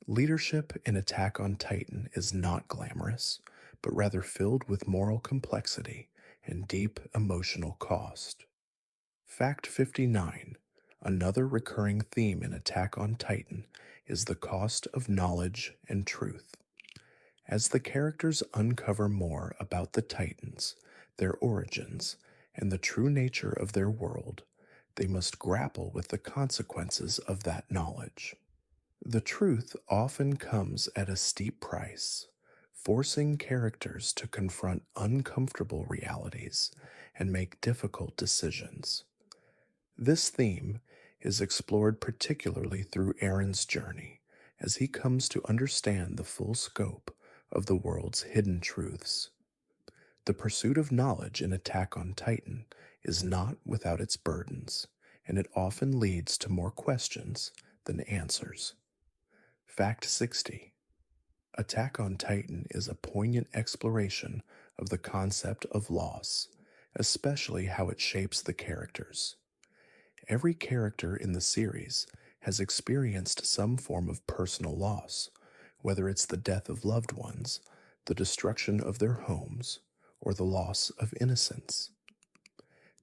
Leadership in Attack on Titan is not glamorous, but rather filled with moral complexity and deep emotional cost. Fact 59. Another recurring theme in Attack on Titan is the cost of knowledge and truth. As the characters uncover more about the Titans, their origins, and the true nature of their world, they must grapple with the consequences of that knowledge. The truth often comes at a steep price, forcing characters to confront uncomfortable realities and make difficult decisions. This theme is explored particularly through Aaron's journey as he comes to understand the full scope of the world's hidden truths. The pursuit of knowledge in Attack on Titan is not without its burdens, and it often leads to more questions than answers. Fact 60. Attack on Titan is a poignant exploration of the concept of loss, especially how it shapes the characters. Every character in the series has experienced some form of personal loss, whether it's the death of loved ones, the destruction of their homes, or the loss of innocence.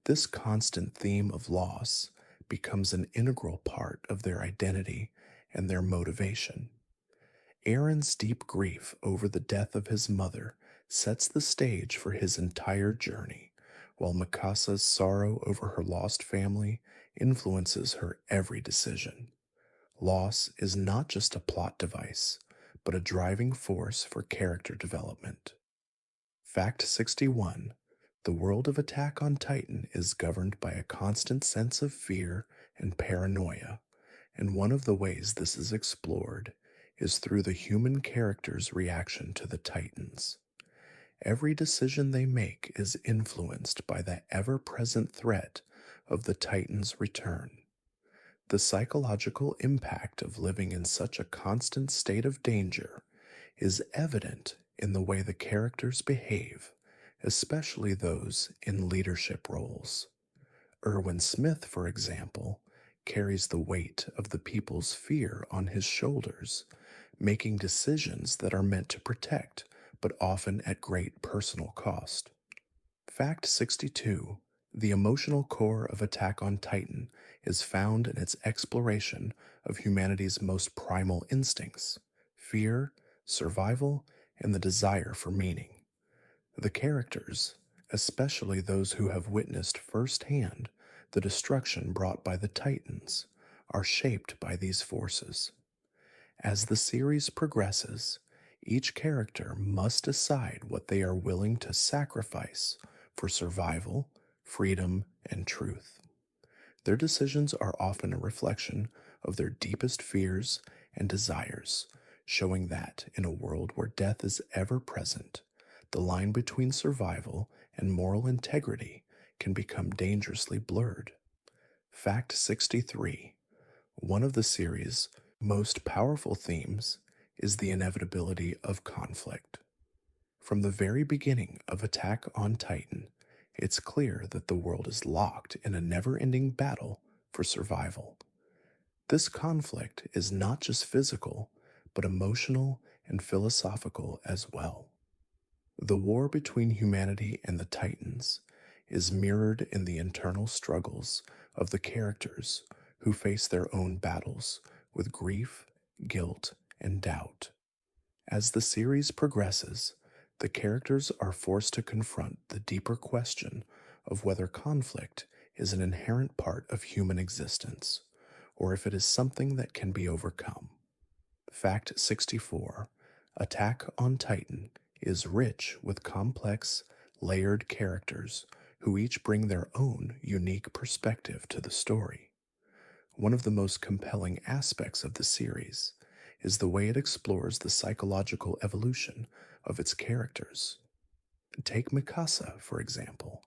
This constant theme of loss becomes an integral part of their identity and their motivation. Aaron's deep grief over the death of his mother sets the stage for his entire journey, while Mikasa's sorrow over her lost family influences her every decision. Loss is not just a plot device, but a driving force for character development. Fact 61. The world of Attack on Titan is governed by a constant sense of fear and paranoia, and one of the ways this is explored is through the human character's reaction to the Titans. Every decision they make is influenced by the ever present threat of the Titan's return. The psychological impact of living in such a constant state of danger is evident in the way the characters behave, especially those in leadership roles. Erwin Smith, for example, carries the weight of the people's fear on his shoulders, making decisions that are meant to protect, but often at great personal cost. Fact 62. The emotional core of Attack on Titan is found in its exploration of humanity's most primal instincts: fear, survival, and the desire for meaning. The characters, especially those who have witnessed firsthand the destruction brought by the Titans, are shaped by these forces. As the series progresses, each character must decide what they are willing to sacrifice for survival, freedom, and truth. Their decisions are often a reflection of their deepest fears and desires, showing that in a world where death is ever present, the line between survival and moral integrity can become dangerously blurred. Fact 63. One of the series' most powerful themes is the inevitability of conflict. From the very beginning of Attack on Titan, it's clear that the world is locked in a never-ending battle for survival. This conflict is not just physical, but emotional and philosophical as well. The war between humanity and the Titans is mirrored in the internal struggles of the characters who face their own battles with grief, guilt, and doubt. As the series progresses, the characters are forced to confront the deeper question of whether conflict is an inherent part of human existence, or if it is something that can be overcome. Fact 64. Attack on Titan is rich with complex, layered characters who each bring their own unique perspective to the story. One of the most compelling aspects of the series is the way it explores the psychological evolution of its characters. Take Mikasa, for example.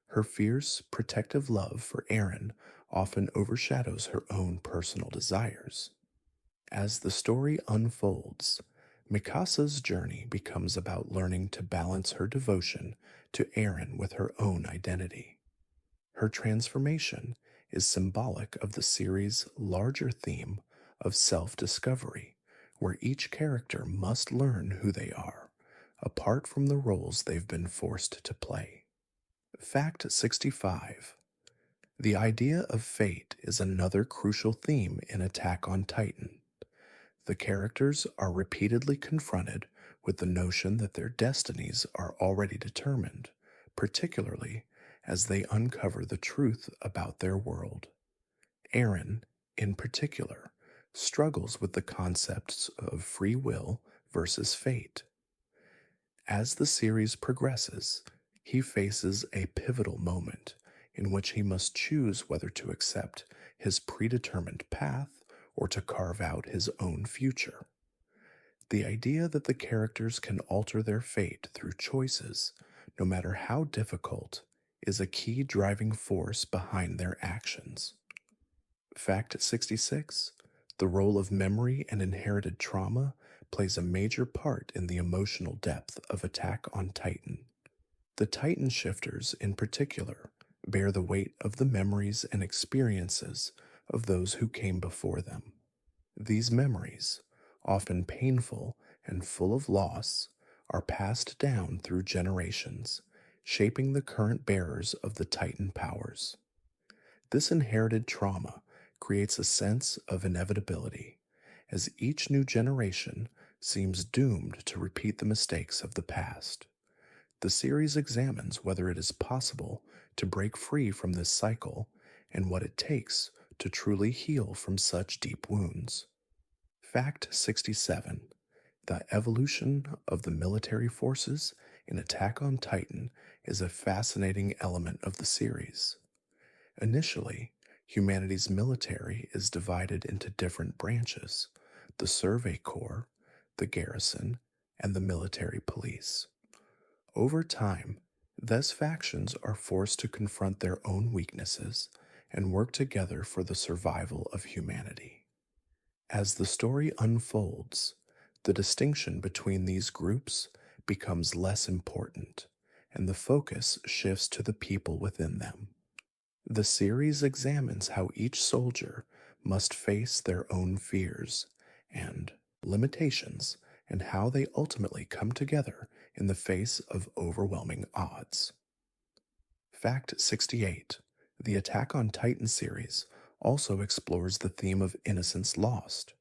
Her fierce, protective love for Eren often overshadows her own personal desires. As the story unfolds, Mikasa's journey becomes about learning to balance her devotion to Eren with her own identity. Her transformation is symbolic of the series' larger theme of self-discovery, where each character must learn who they are, apart from the roles they've been forced to play. Fact 65. The idea of fate is another crucial theme in Attack on Titan. The characters are repeatedly confronted with the notion that their destinies are already determined, particularly as they uncover the truth about their world. Eren, in particular, struggles with the concepts of free will versus fate. As the series progresses, he faces a pivotal moment in which he must choose whether to accept his predetermined path or to carve out his own future. The idea that the characters can alter their fate through choices, no matter how difficult, is a key driving force behind their actions. Fact 66. The role of memory and inherited trauma plays a major part in the emotional depth of Attack on Titan. The Titan shifters, in particular, bear the weight of the memories and experiences of those who came before them. These memories, often painful and full of loss, are passed down through generations, shaping the current bearers of the Titan powers. This inherited trauma creates a sense of inevitability, as each new generation seems doomed to repeat the mistakes of the past. The series examines whether it is possible to break free from this cycle and what it takes to truly heal from such deep wounds. Fact 67: the evolution of the military forces in Attack on Titan is a fascinating element of the series. Initially, humanity's military is divided into different branches: the Survey Corps, the Garrison, and the Military Police. Over time, these factions are forced to confront their own weaknesses and work together for the survival of humanity. As the story unfolds, the distinction between these groups becomes less important, and the focus shifts to the people within them. The series examines how each soldier must face their own fears and limitations, and how they ultimately come together in the face of overwhelming odds. Fact 68: the Attack on Titan series also explores the theme of innocence lost.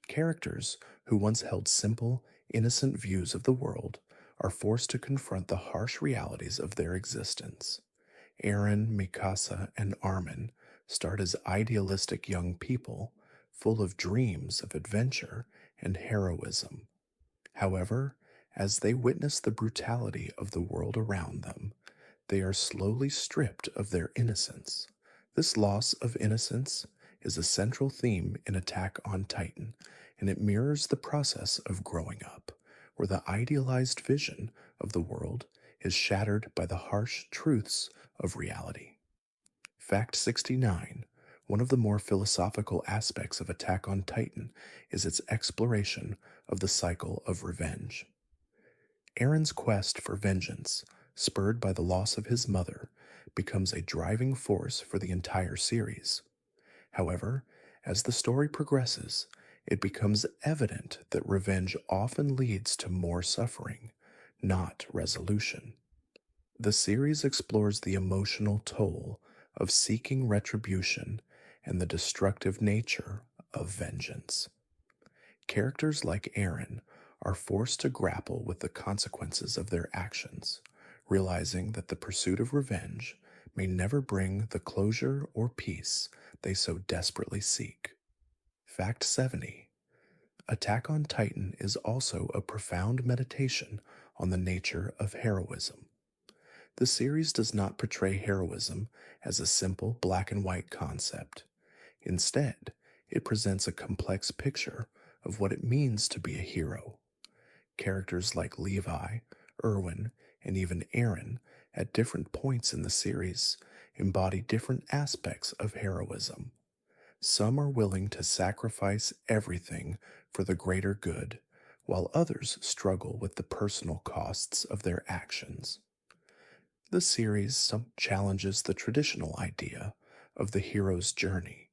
Characters who once held simple, innocent views of the world are forced to confront the harsh realities of their existence. Eren, Mikasa, and Armin start as idealistic young people, full of dreams of adventure and heroism. However, as they witness the brutality of the world around them, they are slowly stripped of their innocence. This loss of innocence is a central theme in Attack on Titan, and it mirrors the process of growing up, where the idealized vision of the world is shattered by the harsh truths of reality. Fact 69: one of the more philosophical aspects of Attack on Titan is its exploration of the cycle of revenge. Eren's quest for vengeance, spurred by the loss of his mother, becomes a driving force for the entire series. However, as the story progresses, it becomes evident that revenge often leads to more suffering, not resolution. The series explores the emotional toll of seeking retribution and the destructive nature of vengeance. Characters like Eren are forced to grapple with the consequences of their actions, realizing that the pursuit of revenge may never bring the closure or peace they so desperately seek. Fact 70: Attack on Titan is also a profound meditation on the nature of heroism. The series does not portray heroism as a simple black and white concept. Instead, it presents a complex picture of what it means to be a hero. Characters like Levi, Erwin, and even Eren, at different points in the series, embody different aspects of heroism. Some are willing to sacrifice everything for the greater good, while others struggle with the personal costs of their actions. The series challenges the traditional idea of the hero's journey,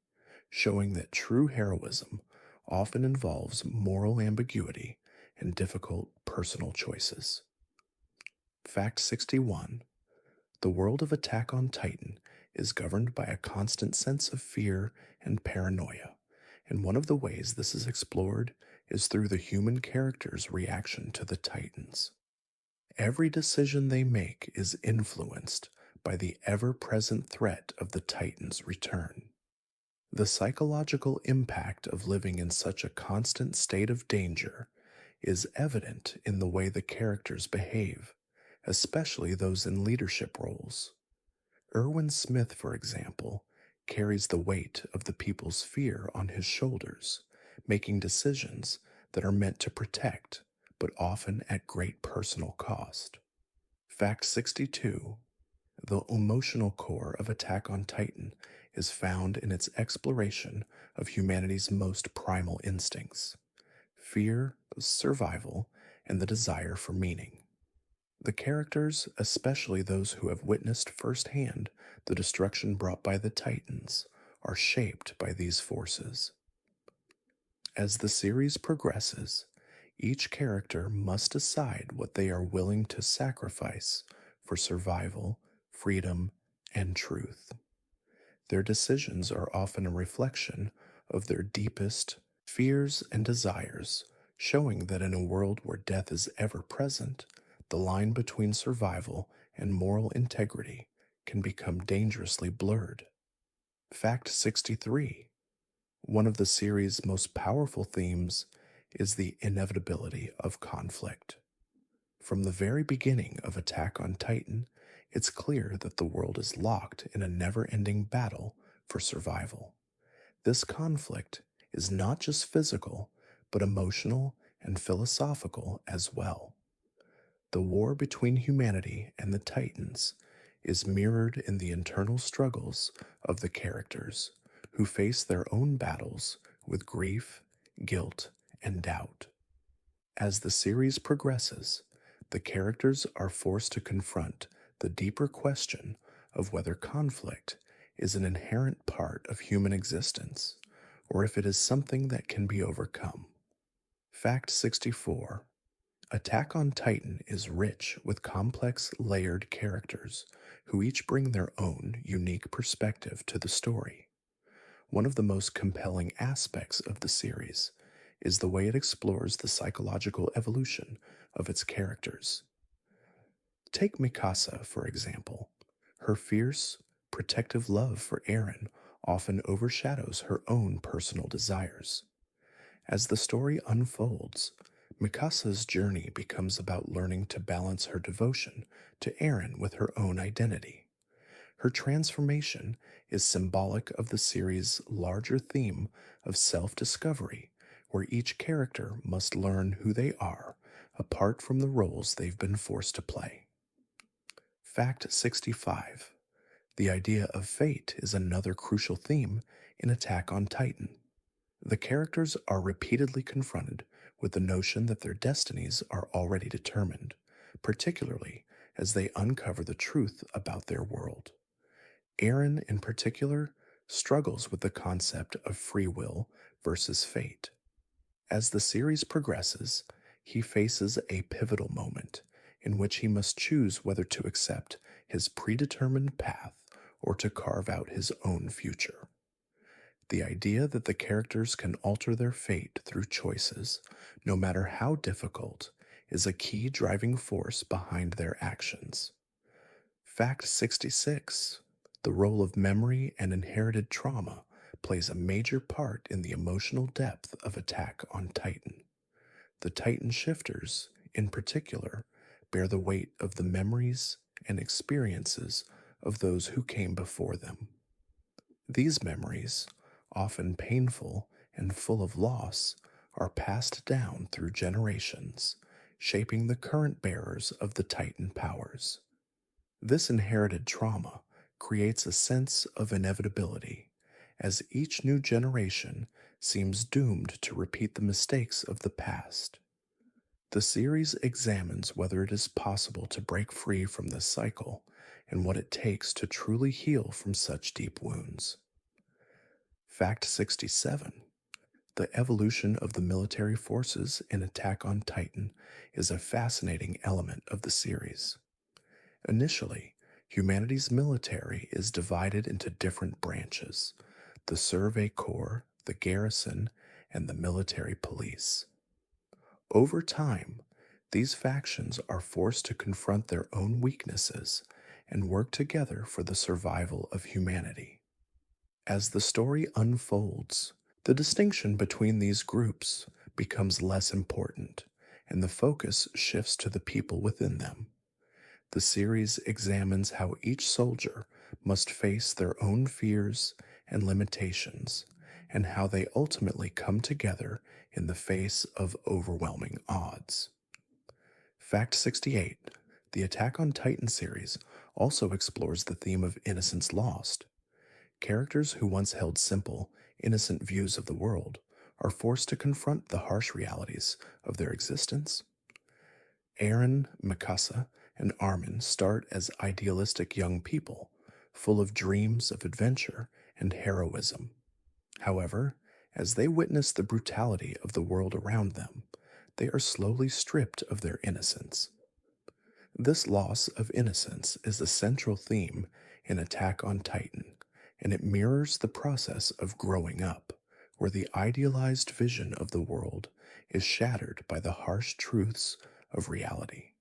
showing that true heroism often involves moral ambiguity and difficult personal choices. Fact 61: the world of Attack on Titan is governed by a constant sense of fear and paranoia, and one of the ways this is explored is through the human character's reaction to the Titans. Every decision they make is influenced by the ever-present threat of the Titan's return. The psychological impact of living in such a constant state of danger is evident in the way the characters behave, especially those in leadership roles. Erwin Smith, for example, carries the weight of the people's fear on his shoulders, making decisions that are meant to protect, but often at great personal cost. Fact 62: the emotional core of Attack on Titan is found in its exploration of humanity's most primal instincts: fear, survival, and the desire for meaning. The characters, especially those who have witnessed firsthand the destruction brought by the Titans, are shaped by these forces. As the series progresses, each character must decide what they are willing to sacrifice for survival, freedom, and truth. Their decisions are often a reflection of their deepest fears and desires, showing that in a world where death is ever present, the line between survival and moral integrity can become dangerously blurred. Fact 63. One of the series' most powerful themes is the inevitability of conflict. From the very beginning of Attack on Titan, it's clear that the world is locked in a never ending battle for survival. This conflict is not just physical, but emotional and philosophical as well. The war between humanity and the Titans is mirrored in the internal struggles of the characters, who face their own battles with grief, guilt, and doubt. As the series progresses, the characters are forced to confront the deeper question of whether conflict is an inherent part of human existence or if it is something that can be overcome. Fact 64. Attack on Titan is rich with complex, layered characters who each bring their own unique perspective to the story. One of the most compelling aspects of the series is the way it explores the psychological evolution of its characters. Take Mikasa, for example. Her fierce, protective love for Eren often overshadows her own personal desires. As the story unfolds, Mikasa's journey becomes about learning to balance her devotion to Eren with her own identity. Her transformation is symbolic of the series' larger theme of self discovery, where each character must learn who they are apart from the roles they've been forced to play. Fact 65. The idea of fate is another crucial theme in Attack on Titan. The characters are repeatedly confronted with the notion that their destinies are already determined, particularly as they uncover the truth about their world. Eren, in particular, struggles with the concept of free will versus fate. As the series progresses, he faces a pivotal moment in which he must choose whether to accept his predetermined path or to carve out his own future. The idea that the characters can alter their fate through choices, no matter how difficult, is a key driving force behind their actions. Fact 66. The role of memory and inherited trauma plays a major part in the emotional depth of Attack on Titan. The Titan shifters, in particular, bear the weight of the memories and experiences of those who came before them. These memories, often painful and full of loss, are passed down through generations, shaping the current bearers of the Titan powers. This inherited trauma creates a sense of inevitability, as each new generation seems doomed to repeat the mistakes of the past. The series examines whether it is possible to break free from this cycle and what it takes to truly heal from such deep wounds. Fact 67. The evolution of the military forces in Attack on Titan is a fascinating element of the series. Initially, humanity's military is divided into different branches: the Survey Corps, the Garrison, and the Military Police. Over time, these factions are forced to confront their own weaknesses and work together for the survival of humanity. As the story unfolds, the distinction between these groups becomes less important, and the focus shifts to the people within them. The series examines how each soldier must face their own fears and limitations, and how they ultimately come together in the face of overwhelming odds. Fact 68. The Attack on Titan series also explores the theme of innocence lost. Characters who once held simple, innocent views of the world are forced to confront the harsh realities of their existence. Eren, Mikasa, and Armin start as idealistic young people, full of dreams of adventure and heroism. However, as they witness the brutality of the world around them, they are slowly stripped of their innocence. This loss of innocence is a central theme in Attack on Titan, and it mirrors the process of growing up, where the idealized vision of the world is shattered by the harsh truths of reality.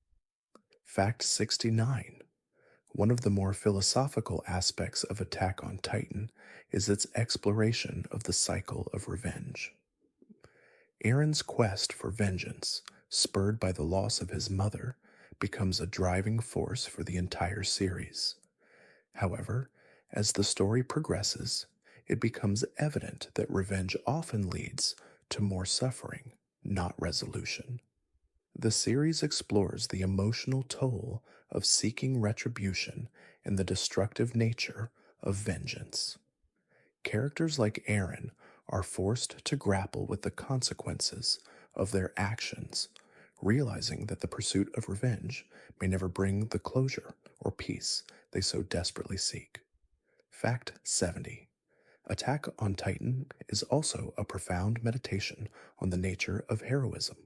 Fact 69. One of the more philosophical aspects of Attack on Titan is its exploration of the cycle of revenge. Aaron's quest for vengeance, spurred by the loss of his mother, becomes a driving force for the entire series. However, as the story progresses, it becomes evident that revenge often leads to more suffering, not resolution. The series explores the emotional toll of seeking retribution and the destructive nature of vengeance. Characters like Aaron are forced to grapple with the consequences of their actions, realizing that the pursuit of revenge may never bring the closure or peace they so desperately seek. Fact 70. Attack on Titan is also a profound meditation on the nature of heroism.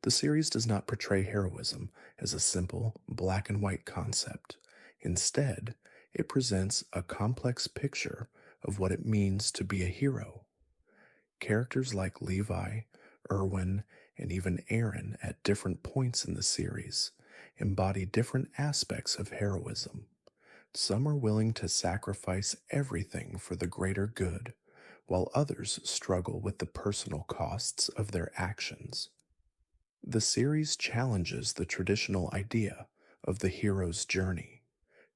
The series does not portray heroism as a simple, black and white concept. Instead, it presents a complex picture of what it means to be a hero. Characters like Levi, Erwin, and even Aaron at different points in the series embody different aspects of heroism. Some are willing to sacrifice everything for the greater good, while others struggle with the personal costs of their actions. The series challenges the traditional idea of the hero's journey,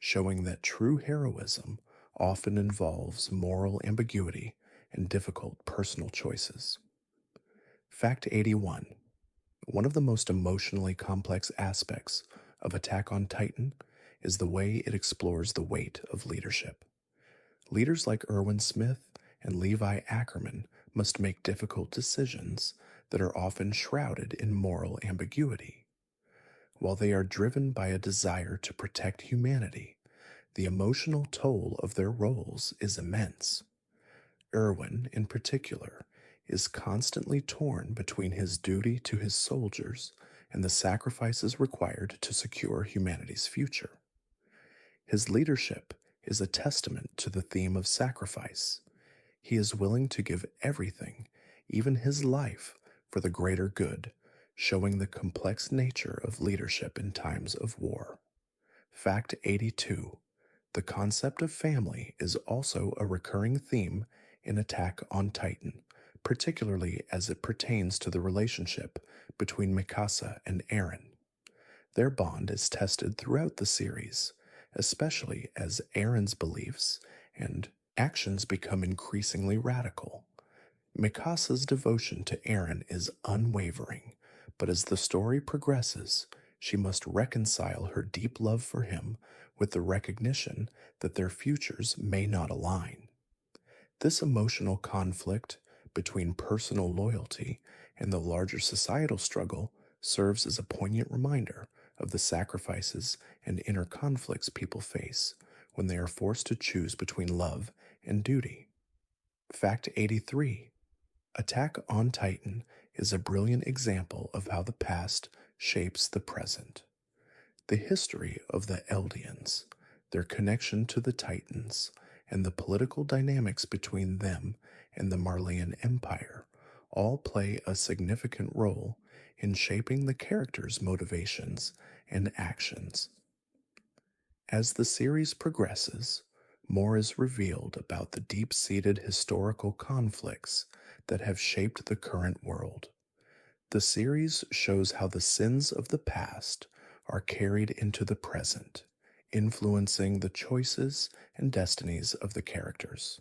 showing that true heroism often involves moral ambiguity and difficult personal choices. Fact 81. One of the most emotionally complex aspects of Attack on Titan is the way it explores the weight of leadership. Leaders like Erwin Smith and Levi Ackerman must make difficult decisions that are often shrouded in moral ambiguity. While they are driven by a desire to protect humanity, the emotional toll of their roles is immense. Erwin, in particular, is constantly torn between his duty to his soldiers and the sacrifices required to secure humanity's future. His leadership is a testament to the theme of sacrifice. He is willing to give everything, even his life, for the greater good, showing the complex nature of leadership in times of war. Fact 82. The concept of family is also a recurring theme in Attack on Titan, particularly as it pertains to the relationship between Mikasa and Eren. Their bond is tested throughout the series, especially as Eren's beliefs and actions become increasingly radical. Mikasa's devotion to Eren is unwavering, but as the story progresses, she must reconcile her deep love for him with the recognition that their futures may not align. This emotional conflict between personal loyalty and the larger societal struggle serves as a poignant reminder of the sacrifices and inner conflicts people face when they are forced to choose between love and duty. Fact 83. Attack on Titan is a brilliant example of how the past shapes the present. The history of the Eldians, their connection to the Titans, and the political dynamics between them and the Marleyan Empire all play a significant role in shaping the characters' motivations and actions. As the series progresses, more is revealed about the deep-seated historical conflicts that have shaped the current world. The series shows how the sins of the past are carried into the present, influencing the choices and destinies of the characters.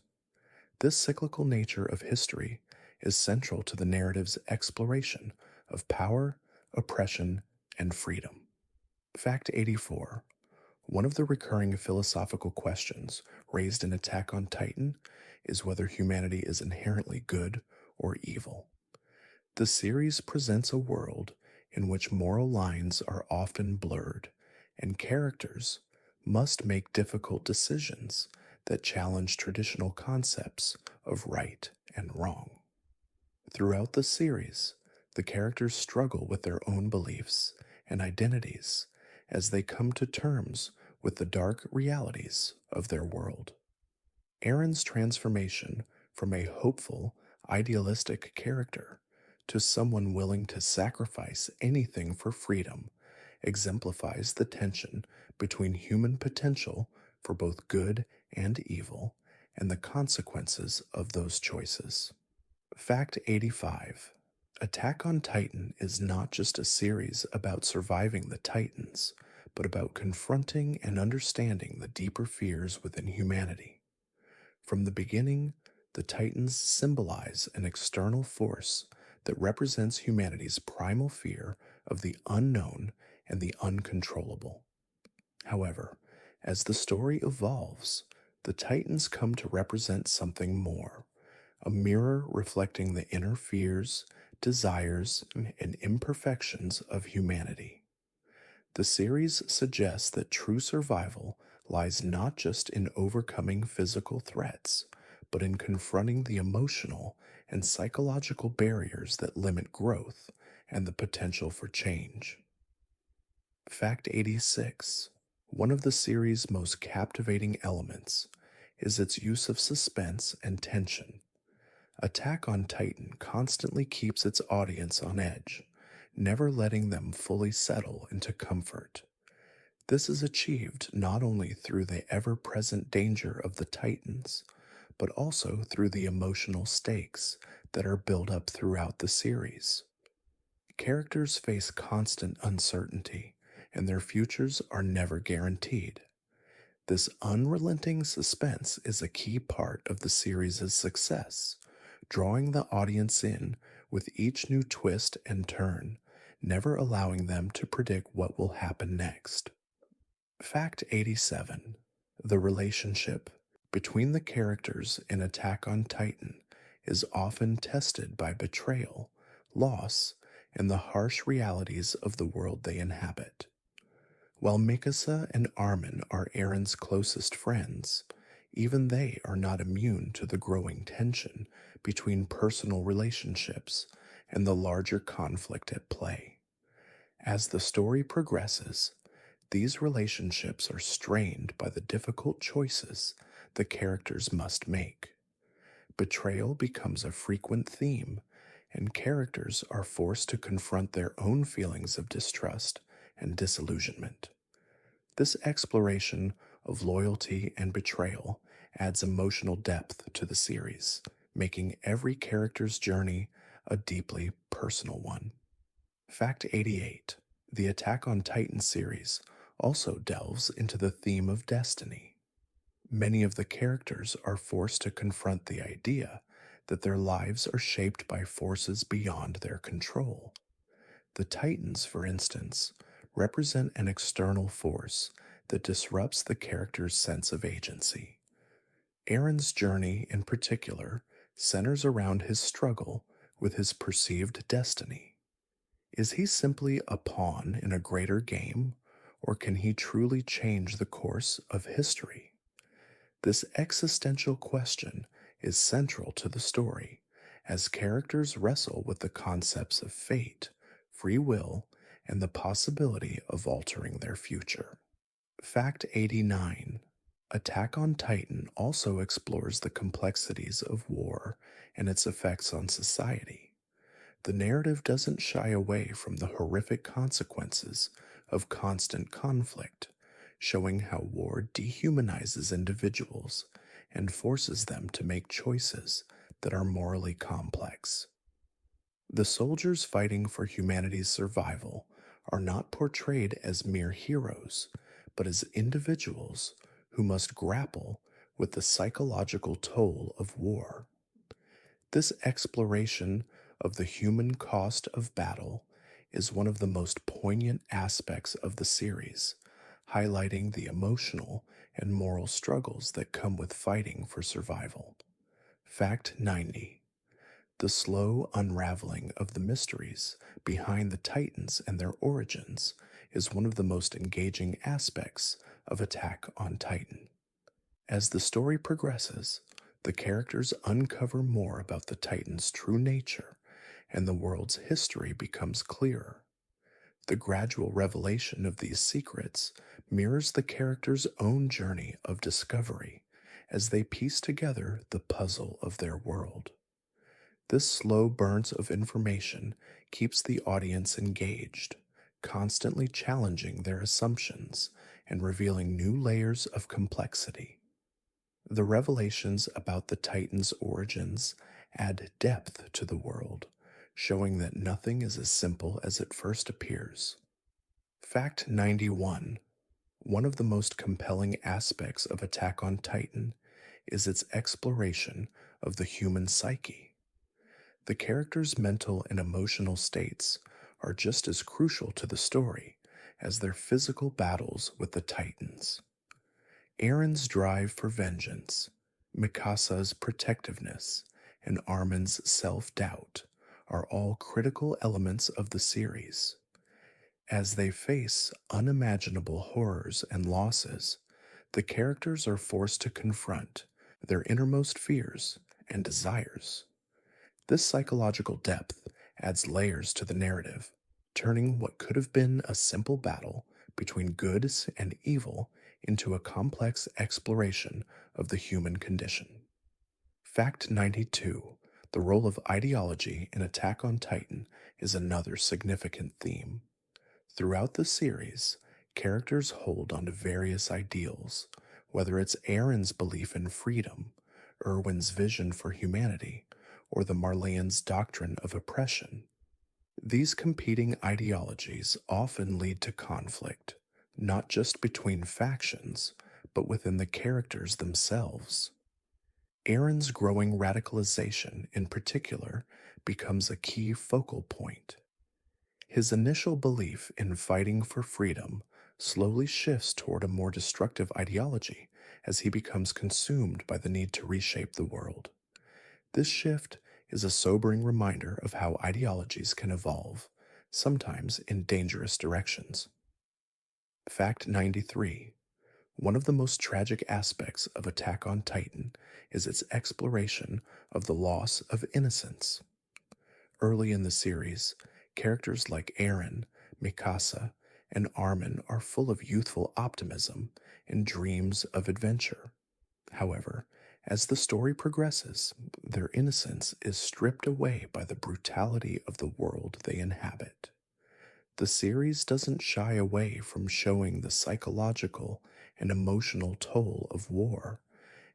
This cyclical nature of history is central to the narrative's exploration of power, oppression, and freedom. Fact 84. One of the recurring philosophical questions raised in Attack on Titan is whether humanity is inherently good or evil. The series presents a world in which moral lines are often blurred, and characters must make difficult decisions that challenge traditional concepts of right and wrong. Throughout the series, the characters struggle with their own beliefs and identities as they come to terms with the dark realities of their world. Eren's transformation from a hopeful, idealistic character to someone willing to sacrifice anything for freedom exemplifies the tension between human potential for both good and evil and the consequences of those choices. Fact 85. Attack on Titan is not just a series about surviving the Titans, but about confronting and understanding the deeper fears within humanity. From the beginning, the Titans symbolize an external force that represents humanity's primal fear of the unknown and the uncontrollable. However, as the story evolves, the Titans come to represent something more, a mirror reflecting the inner fears, desires, and imperfections of humanity. The series suggests that true survival lies not just in overcoming physical threats, but in confronting the emotional and psychological barriers that limit growth and the potential for change. Fact 86. One of the series' most captivating elements is its use of suspense and tension. Attack on Titan constantly keeps its audience on edge, never letting them fully settle into comfort. This is achieved not only through the ever present danger of the Titans, but also through the emotional stakes that are built up throughout the series. Characters face constant uncertainty, and their futures are never guaranteed. This unrelenting suspense is a key part of the series' success, drawing the audience in with each new twist and turn, never allowing them to predict what will happen next. Fact 87. The relationship between the characters in Attack on Titan is often tested by betrayal, loss, and the harsh realities of the world they inhabit. While Mikasa and Armin are Aaron's closest friends, even they are not immune to the growing tension between personal relationships and the larger conflict at play. As the story progresses, these relationships are strained by the difficult choices the characters must make. Betrayal becomes a frequent theme, and characters are forced to confront their own feelings of distrust and disillusionment. This exploration of loyalty and betrayal adds emotional depth to the series, making every character's journey a deeply personal one. Fact 88. The Attack on Titan series also delves into the theme of destiny. Many of the characters are forced to confront the idea that their lives are shaped by forces beyond their control. The Titans, for instance, represent an external force that disrupts the character's sense of agency. Aaron's journey, in particular, centers around his struggle with his perceived destiny. Is he simply a pawn in a greater game, or can he truly change the course of history? This existential question is central to the story, as characters wrestle with the concepts of fate, free will, and the possibility of altering their future. Fact 89. Attack on Titan also explores the complexities of war and its effects on society. The narrative doesn't shy away from the horrific consequences of constant conflict, showing how war dehumanizes individuals and forces them to make choices that are morally complex. The soldiers fighting for humanity's survival are not portrayed as mere heroes, but as individuals who must grapple with the psychological toll of war. This exploration of the human cost of battle is one of the most poignant aspects of the series, highlighting the emotional and moral struggles that come with fighting for survival. Fact 90. The slow unraveling of the mysteries behind the Titans and their origins is one of the most engaging aspects of Attack on Titan. As the story progresses, the characters uncover more about the Titans' true nature, and the world's history becomes clearer. The gradual revelation of these secrets mirrors the characters' own journey of discovery as they piece together the puzzle of their world. This slow burst of information keeps the audience engaged, constantly challenging their assumptions and revealing new layers of complexity. The revelations about the Titan's origins add depth to the world, showing that nothing is as simple as it first appears. Fact 91. One of the most compelling aspects of Attack on Titan is its exploration of the human psyche. The characters' mental and emotional states are just as crucial to the story as their physical battles with the Titans. Aaron's drive for vengeance, Mikasa's protectiveness, and Armin's self doubt are all critical elements of the series. As they face unimaginable horrors and losses, the characters are forced to confront their innermost fears and desires. This psychological depth adds layers to the narrative, turning what could have been a simple battle between good and evil into a complex exploration of the human condition. Fact 92. The role of ideology in Attack on Titan is another significant theme. Throughout the series, characters hold onto various ideals, whether it's Aaron's belief in freedom, Erwin's vision for humanity, or the Marleyan's doctrine of oppression. These competing ideologies often lead to conflict, not just between factions, but within the characters themselves. Aaron's growing radicalization, in particular, becomes a key focal point. His initial belief in fighting for freedom slowly shifts toward a more destructive ideology as he becomes consumed by the need to reshape the world. This shift is a sobering reminder of how ideologies can evolve, sometimes in dangerous directions. Fact 93. One of the most tragic aspects of Attack on Titan is its exploration of the loss of innocence. Early in the series, characters like Eren, Mikasa, and Armin are full of youthful optimism and dreams of adventure. However, as the story progresses, their innocence is stripped away by the brutality of the world they inhabit. The series doesn't shy away from showing the psychological and emotional toll of war,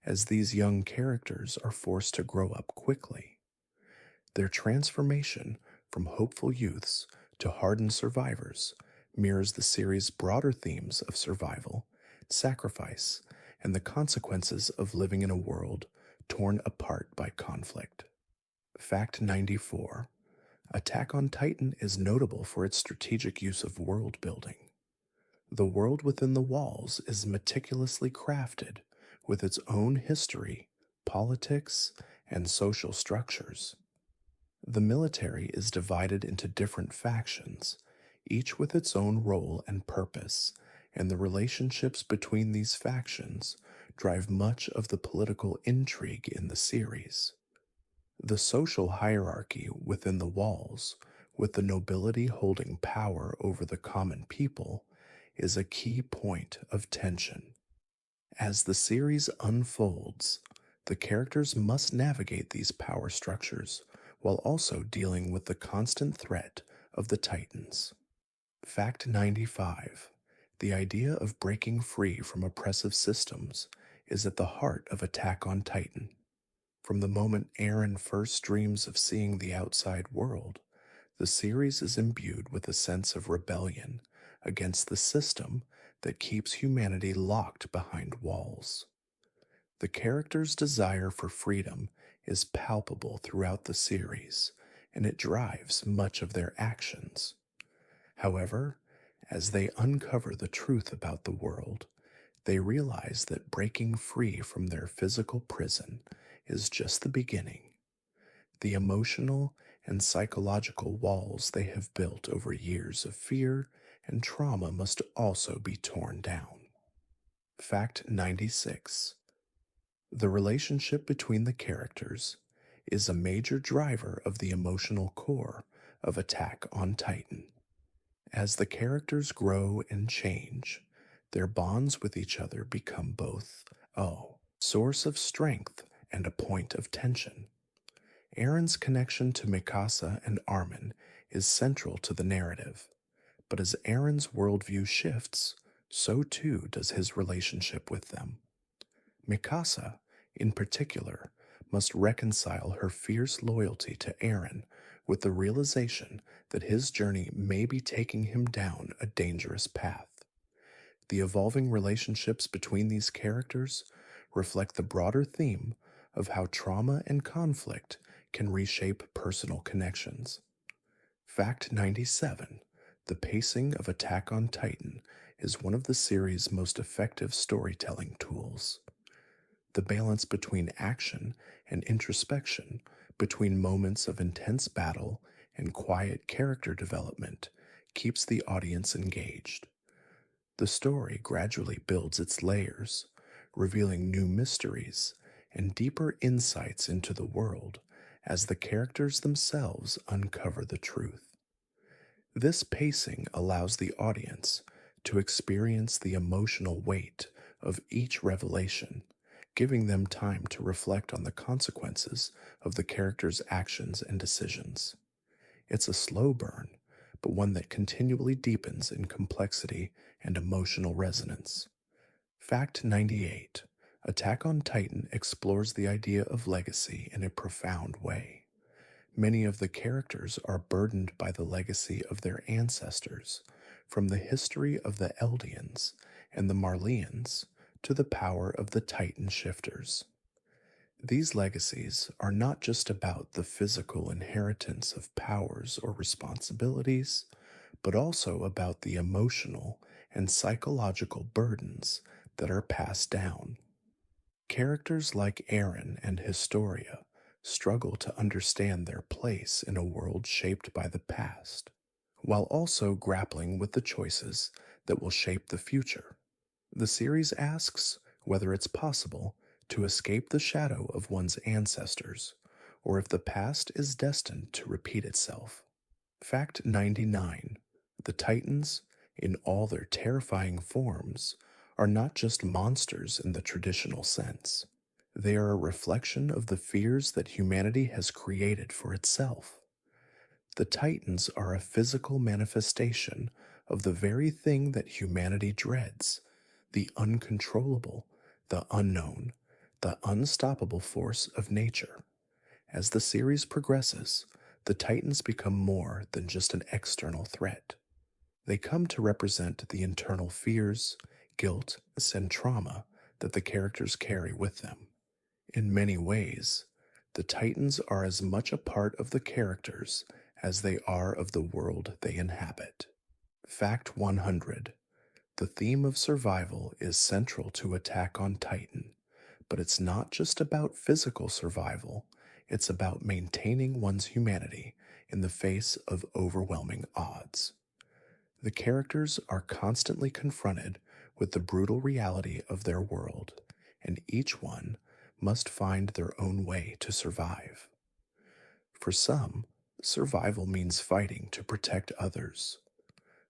as these young characters are forced to grow up quickly. Their transformation from hopeful youths to hardened survivors mirrors the series' broader themes of survival, sacrifice, and the consequences of living in a world torn apart by conflict. Fact 94. Attack on Titan is notable for its strategic use of world building. The world within the walls is meticulously crafted with its own history, politics, and social structures. The military is divided into different factions, each with its own role and purpose, and the relationships between these factions drive much of the political intrigue in the series. The social hierarchy within the walls, with the nobility holding power over the common people, is a key point of tension. As the series unfolds, the characters must navigate these power structures while also dealing with the constant threat of the Titans. Fact 95. The idea of breaking free from oppressive systems is at the heart of Attack on Titan. From the moment Eren first dreams of seeing the outside world, the series is imbued with a sense of rebellion against the system that keeps humanity locked behind walls. The characters' desire for freedom is palpable throughout the series, and it drives much of their actions. However, as they uncover the truth about the world, they realize that breaking free from their physical prison is just the beginning. The emotional and psychological walls they have built over years of fear and trauma must also be torn down. Fact 96. The relationship between the characters is a major driver of the emotional core of Attack on Titan. As the characters grow and change, their bonds with each other become both a source of strength and a point of tension. Eren's connection to Mikasa and Armin is central to the narrative, But as Aaron's worldview shifts, so too does his relationship with them. Mikasa, in particular, must reconcile her fierce loyalty to Aaron with the realization that his journey may be taking him down a dangerous path. The evolving relationships between these characters reflect the broader theme of how trauma and conflict can reshape personal connections. Fact 97: the pacing of Attack on Titan is one of the series' most effective storytelling tools. The balance between action and introspection, between moments of intense battle and quiet character development, keeps the audience engaged. The story gradually builds its layers, revealing new mysteries and deeper insights into the world as the characters themselves uncover the truth. This pacing allows the audience to experience the emotional weight of each revelation, giving them time to reflect on the consequences of the characters' actions and decisions. It's a slow burn, but one that continually deepens in complexity and emotional resonance. Fact 98: Attack on Titan explores the idea of legacy in a profound way. Many of the characters are burdened by the legacy of their ancestors, from the history of the Eldians and the Marleyans to the power of the Titan shifters. These legacies are not just about the physical inheritance of powers or responsibilities, but also about the emotional and psychological burdens that are passed down. Characters like Aaron and Historia struggle to understand their place in a world shaped by the past, while also grappling with the choices that will shape the future. The series asks whether it's possible to escape the shadow of one's ancestors, or if the past is destined to repeat itself. Fact 99: the Titans, in all their terrifying forms, are not just monsters in the traditional sense. They are a reflection of the fears that humanity has created for itself. The Titans are a physical manifestation of the very thing that humanity dreads: the uncontrollable, the unknown, the unstoppable force of nature. As the series progresses, the Titans become more than just an external threat. They come to represent the internal fears, guilt, and trauma that the characters carry with them. In many ways, the Titans are as much a part of the characters as they are of the world they inhabit. Fact 100: the theme of survival is central to Attack on Titan, but it's not just about physical survival, it's about maintaining one's humanity in the face of overwhelming odds. The characters are constantly confronted with the brutal reality of their world, and each one must find their own way to survive. For some, survival means fighting to protect others.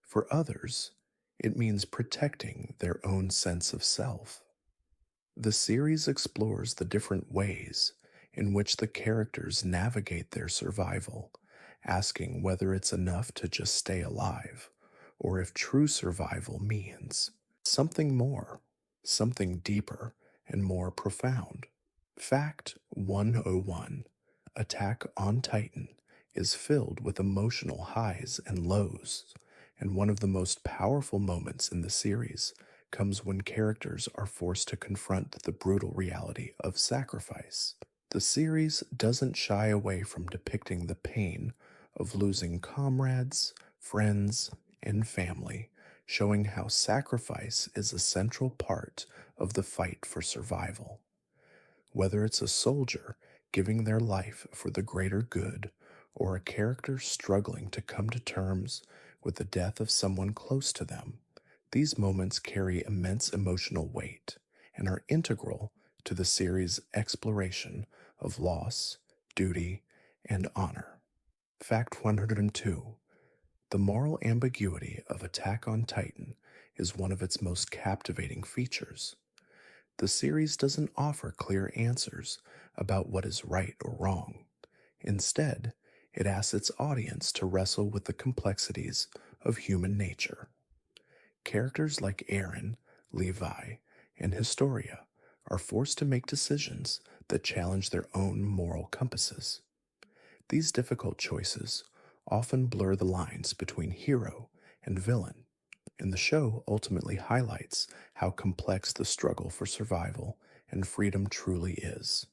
For others, it means protecting their own sense of self. The series explores the different ways in which the characters navigate their survival, asking whether it's enough to just stay alive, or if true survival means something more, something deeper and more profound. Fact 101: Attack on Titan is filled with emotional highs and lows, and one of the most powerful moments in the series comes when characters are forced to confront the brutal reality of sacrifice. The series doesn't shy away from depicting the pain of losing comrades, friends, and family, showing how sacrifice is a central part of the fight for survival. Whether it's a soldier giving their life for the greater good, or a character struggling to come to terms with the death of someone close to them, these moments carry immense emotional weight and are integral to the series' exploration of loss, duty, and honor. Fact 102: the moral ambiguity of Attack on Titan is one of its most captivating features. The series doesn't offer clear answers about what is right or wrong. Instead, it asks its audience to wrestle with the complexities of human nature. Characters like Aaron, Levi, and Historia are forced to make decisions that challenge their own moral compasses. These difficult choices often blur the lines between hero and villain, and the show ultimately highlights how complex the struggle for survival and freedom truly is.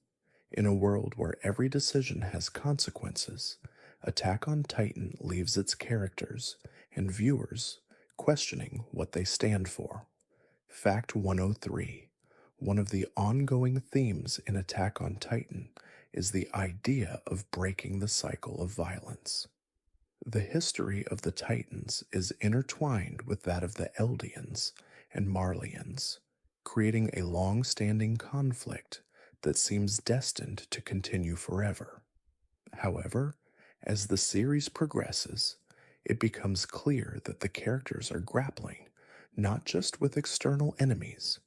In a world where every decision has consequences, Attack on Titan leaves its characters and viewers questioning what they stand for. Fact 103: one of the ongoing themes in Attack on Titan is the idea of breaking the cycle of violence. The history of the Titans is intertwined with that of the Eldians and Marlians, creating a long standing conflict that seems destined to continue forever. However, as the series progresses, it becomes clear that the characters are grappling not just with external enemies,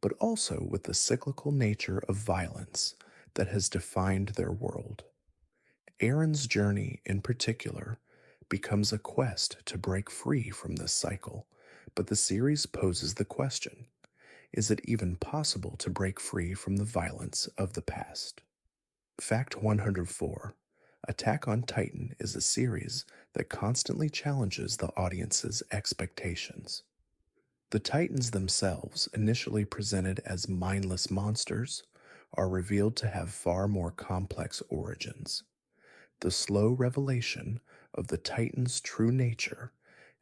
but also with the cyclical nature of violence that has defined their world. Aaron's journey, in particular, becomes a quest to break free from this cycle, but the series poses the question: is it even possible to break free from the violence of the past? Fact 104: Attack on Titan is a series that constantly challenges the audience's expectations. The Titans themselves, initially presented as mindless monsters, are revealed to have far more complex origins. The slow revelation of the Titans' true nature,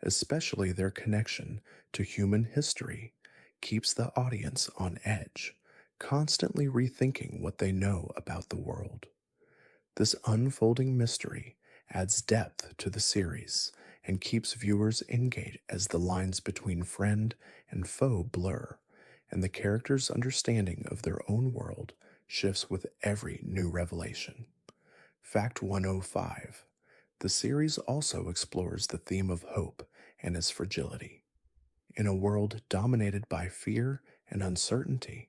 especially their connection to human history, keeps the audience on edge, constantly rethinking what they know about the world. This unfolding mystery adds depth to the series and keeps viewers engaged as the lines between friend and foe blur, and the characters' understanding of their own world shifts with every new revelation. Fact 105: the series also explores the theme of hope and its fragility. In a world dominated by fear and uncertainty,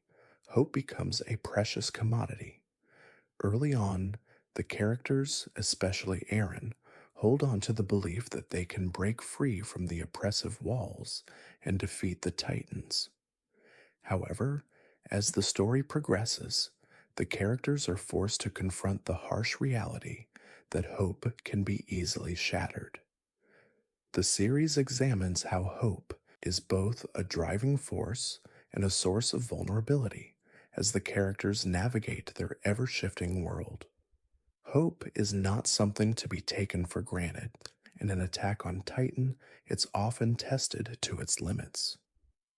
hope becomes a precious commodity. Early on, the characters, especially Aaron, hold on to the belief that they can break free from the oppressive walls and defeat the Titans. However, as the story progresses, the characters are forced to confront the harsh reality that hope can be easily shattered. The series examines how hope is both a driving force and a source of vulnerability as the characters navigate their ever shifting world. Hope is not something to be taken for granted. In an Attack on Titan, it's often tested to its limits.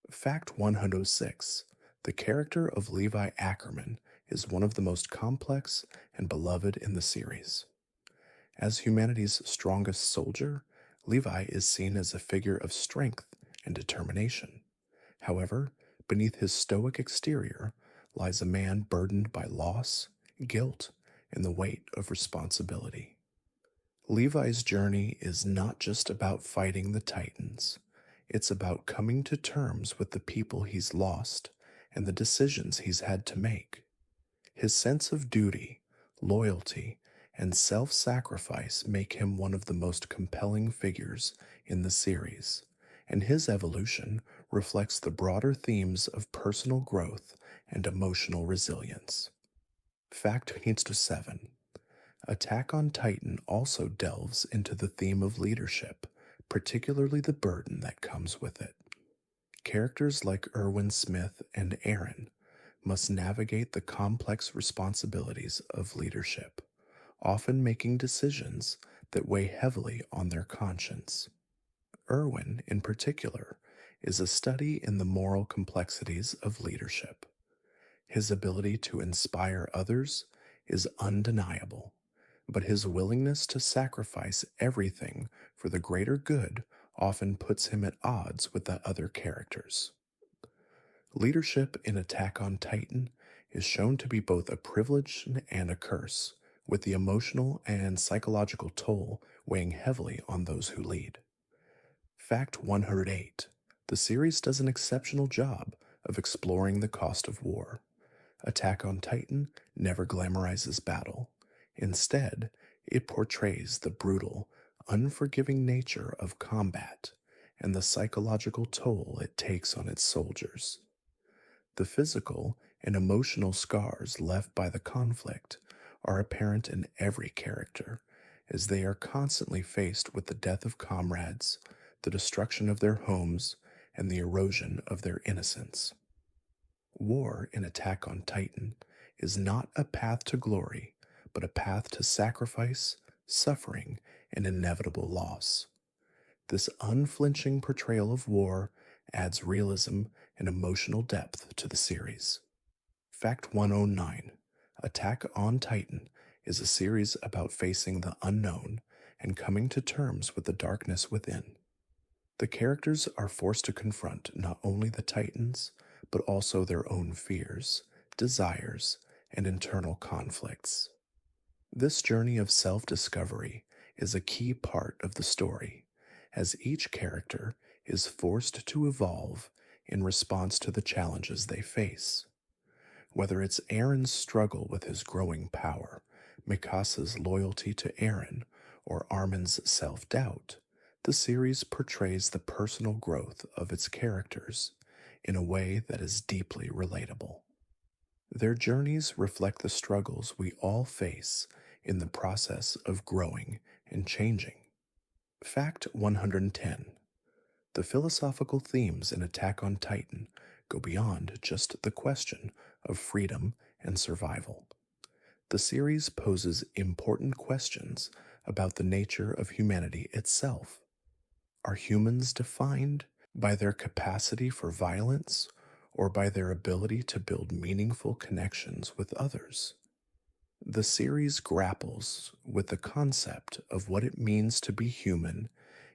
Fact 106: the character of Levi Ackerman is one of the most complex and beloved in the series. As humanity's strongest soldier, Levi is seen as a figure of strength and determination. However, beneath his stoic exterior lies a man burdened by loss, guilt, and the weight of responsibility. Levi's journey is not just about fighting the Titans, it's about coming to terms with the people he's lost and the decisions he's had to make. His sense of duty, loyalty, and self sacrifice make him one of the most compelling figures in the series, and his evolution reflects the broader themes of personal growth and emotional resilience. Fact 7: Attack on Titan also delves into the theme of leadership, particularly the burden that comes with it. Characters like Erwin Smith and Aaron must navigate the complex responsibilities of leadership, often making decisions that weigh heavily on their conscience. Erwin, in particular, is a study in the moral complexities of leadership. His ability to inspire others is undeniable, but his willingness to sacrifice everything for the greater good often puts him at odds with the other characters. Leadership in Attack on Titan is shown to be both a privilege and a curse, with the emotional and psychological toll weighing heavily on those who lead. Fact 108: the series does an exceptional job of exploring the cost of war. Attack on Titan never glamorizes battle. Instead, it portrays the brutal, unforgiving nature of combat, and the psychological toll it takes on its soldiers. The physical and emotional scars left by the conflict are apparent in every character, as they are constantly faced with the death of comrades, the destruction of their homes, and the erosion of their innocence. War in Attack on Titan is not a path to glory, but a path to sacrifice, suffering, and inevitable loss. This unflinching portrayal of war adds realism and emotional depth to the series. Fact 109: Attack on Titan is a series about facing the unknown and coming to terms with the darkness within. The characters are forced to confront not only the Titans, but also their own fears, desires, and internal conflicts. This journey of self discovery is a key part of the story, as each character is forced to evolve in response to the challenges they face. Whether it's Aaron's struggle with his growing power, Mikasa's loyalty to Eren, or Armin's self doubt, the series portrays the personal growth of its characters in a way that is deeply relatable. Their journeys reflect the struggles we all face in the process of growing and changing. Fact 110: The philosophical themes in Attack on Titan go beyond just the question of freedom and survival. The series poses important questions about the nature of humanity itself. Are humans defined by their capacity for violence or by their ability to build meaningful connections with others? The series grapples with the concept of what it means to be human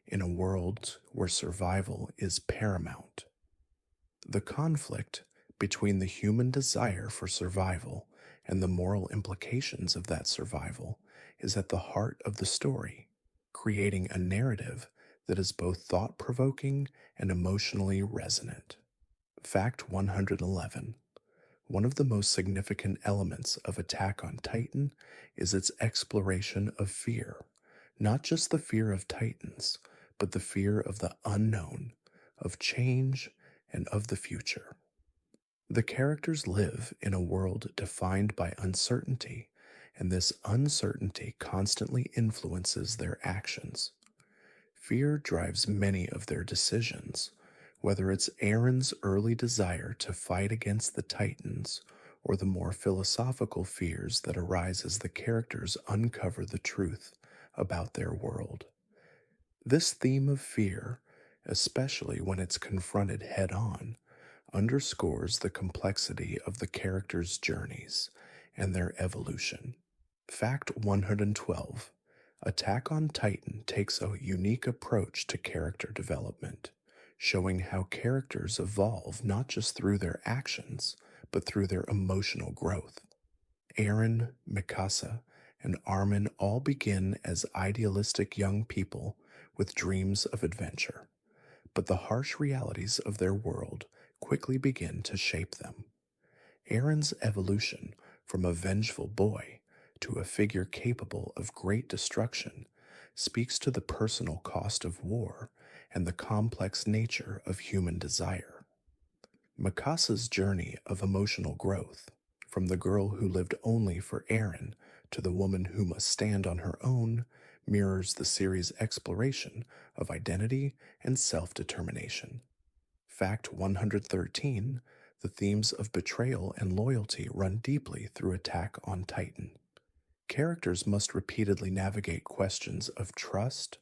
in a world where survival is paramount. The conflict between the human desire for survival and the moral implications of that survival is at the heart of the story, creating a narrative that is both thought provoking and emotionally resonant. Fact 111: One of the most significant elements of Attack on Titan is its exploration of fear, not just the fear of Titans, but the fear of the unknown, of change, and of the future. The characters live in a world defined by uncertainty, and this uncertainty constantly influences their actions. Fear drives many of their decisions, whether it's Aaron's early desire to fight against the Titans or the more philosophical fears that arise as the characters uncover the truth about their world. This theme of fear, especially when it's confronted head on, underscores the complexity of the characters' journeys and their evolution. Fact 112: Attack on Titan takes a unique approach to character development, showing how characters evolve not just through their actions, but through their emotional growth. Eren, Mikasa, and Armin all begin as idealistic young people with dreams of adventure, but the harsh realities of their world quickly begin to shape them. Eren's evolution from a vengeful boy to a figure capable of great destruction speaks to the personal cost of war and the complex nature of human desire. Mikasa's journey of emotional growth, from the girl who lived only for Eren to the woman who must stand on her own, mirrors the series' exploration of identity and self-determination. Fact 113: The themes of betrayal and loyalty run deeply through Attack on Titan. Characters must repeatedly navigate questions of trust,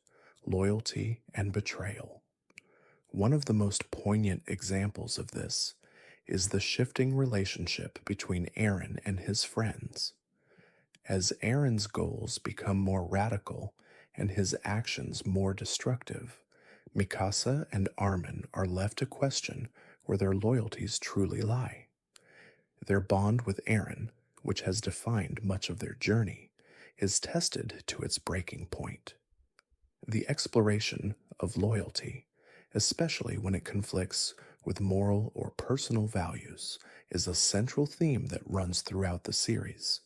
loyalty, and betrayal. One of the most poignant examples of this is the shifting relationship between Eren and his friends. As Eren's goals become more radical and his actions more destructive, Mikasa and Armin are left to question where their loyalties truly lie. Their bond with Eren, which has defined much of their journey, is tested to its breaking point. The exploration of loyalty, especially when it conflicts with moral or personal values, is a central theme that runs throughout the series.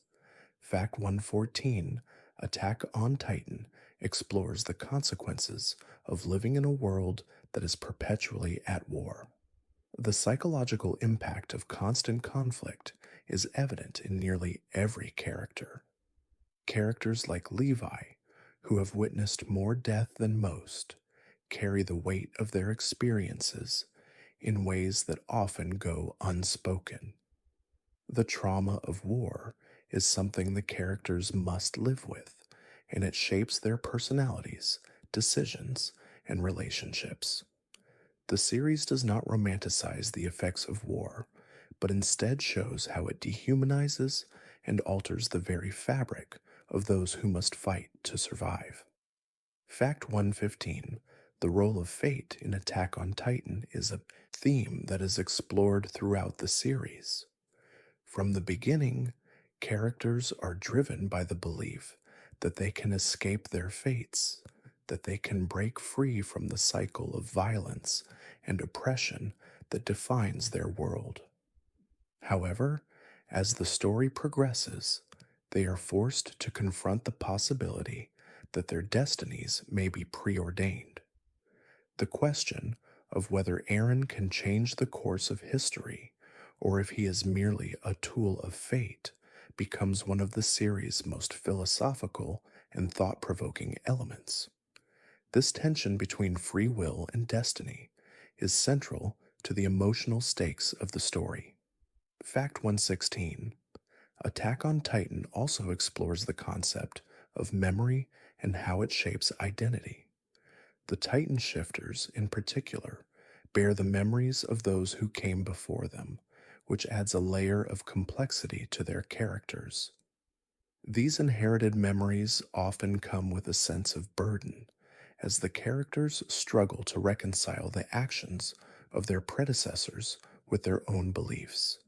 Fact 114: Attack on Titan explores the consequences of living in a world that is perpetually at war. The psychological impact of constant conflict is evident in nearly every character. Characters like Levi, who have witnessed more death than most, carry the weight of their experiences in ways that often go unspoken. The trauma of war is something the characters must live with, and it shapes their personalities, decisions, and relationships. The series does not romanticize the effects of war, but instead shows how it dehumanizes and alters the very fabric of those who must fight to survive. Fact 115: the role of fate in Attack on Titan is a theme that is explored throughout the series. From the beginning, characters are driven by the belief that they can escape their fates, that they can break free from the cycle of violence and oppression that defines their world. However, as the story progresses, they are forced to confront the possibility that their destinies may be preordained. The question of whether Aaron can change the course of history or if he is merely a tool of fate becomes one of the series' most philosophical and thought provoking elements. This tension between free will and destiny is central to the emotional stakes of the story. Fact 116: Attack on Titan also explores the concept of memory and how it shapes identity. The Titan shifters, in particular, bear the memories of those who came before them, which adds a layer of complexity to their characters. These inherited memories often come with a sense of burden, as the characters struggle to reconcile the actions of their predecessors with their own beliefs.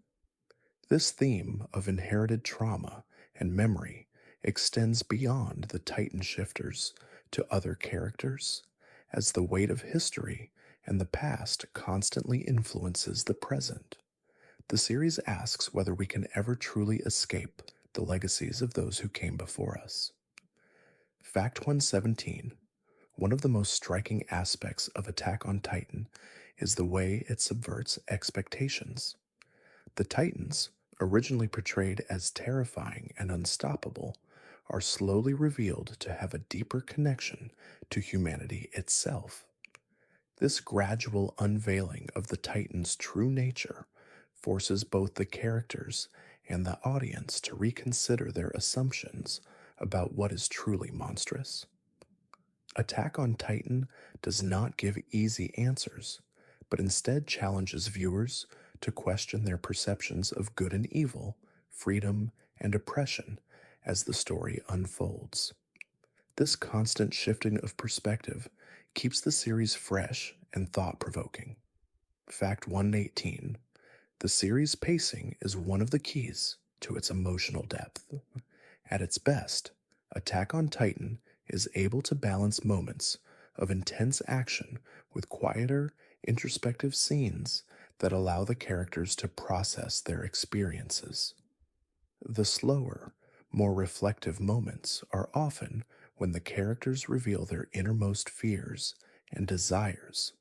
This theme of inherited trauma and memory extends beyond the Titan shifters to other characters, as the weight of history and the past constantly influences the present. The series asks whether we can ever truly escape the legacies of those who came before us. Fact 117: one of the most striking aspects of Attack on Titan is the way it subverts expectations. The Titans, originally portrayed as terrifying and unstoppable, are slowly revealed to have a deeper connection to humanity itself. This gradual unveiling of the Titans' true nature forces both the characters and the audience to reconsider their assumptions about what is truly monstrous. Attack on Titan does not give easy answers, but instead challenges viewers to question their perceptions of good and evil, freedom and oppression as the story unfolds. This constant shifting of perspective keeps the series fresh and thought provoking. Fact 118: the series' pacing is one of the keys to its emotional depth. At its best, Attack on Titan is able to balance moments of intense action with quieter, introspective scenes that allow the characters to process their experiences. The slower, more reflective moments are often when the characters reveal their innermost fears and desires.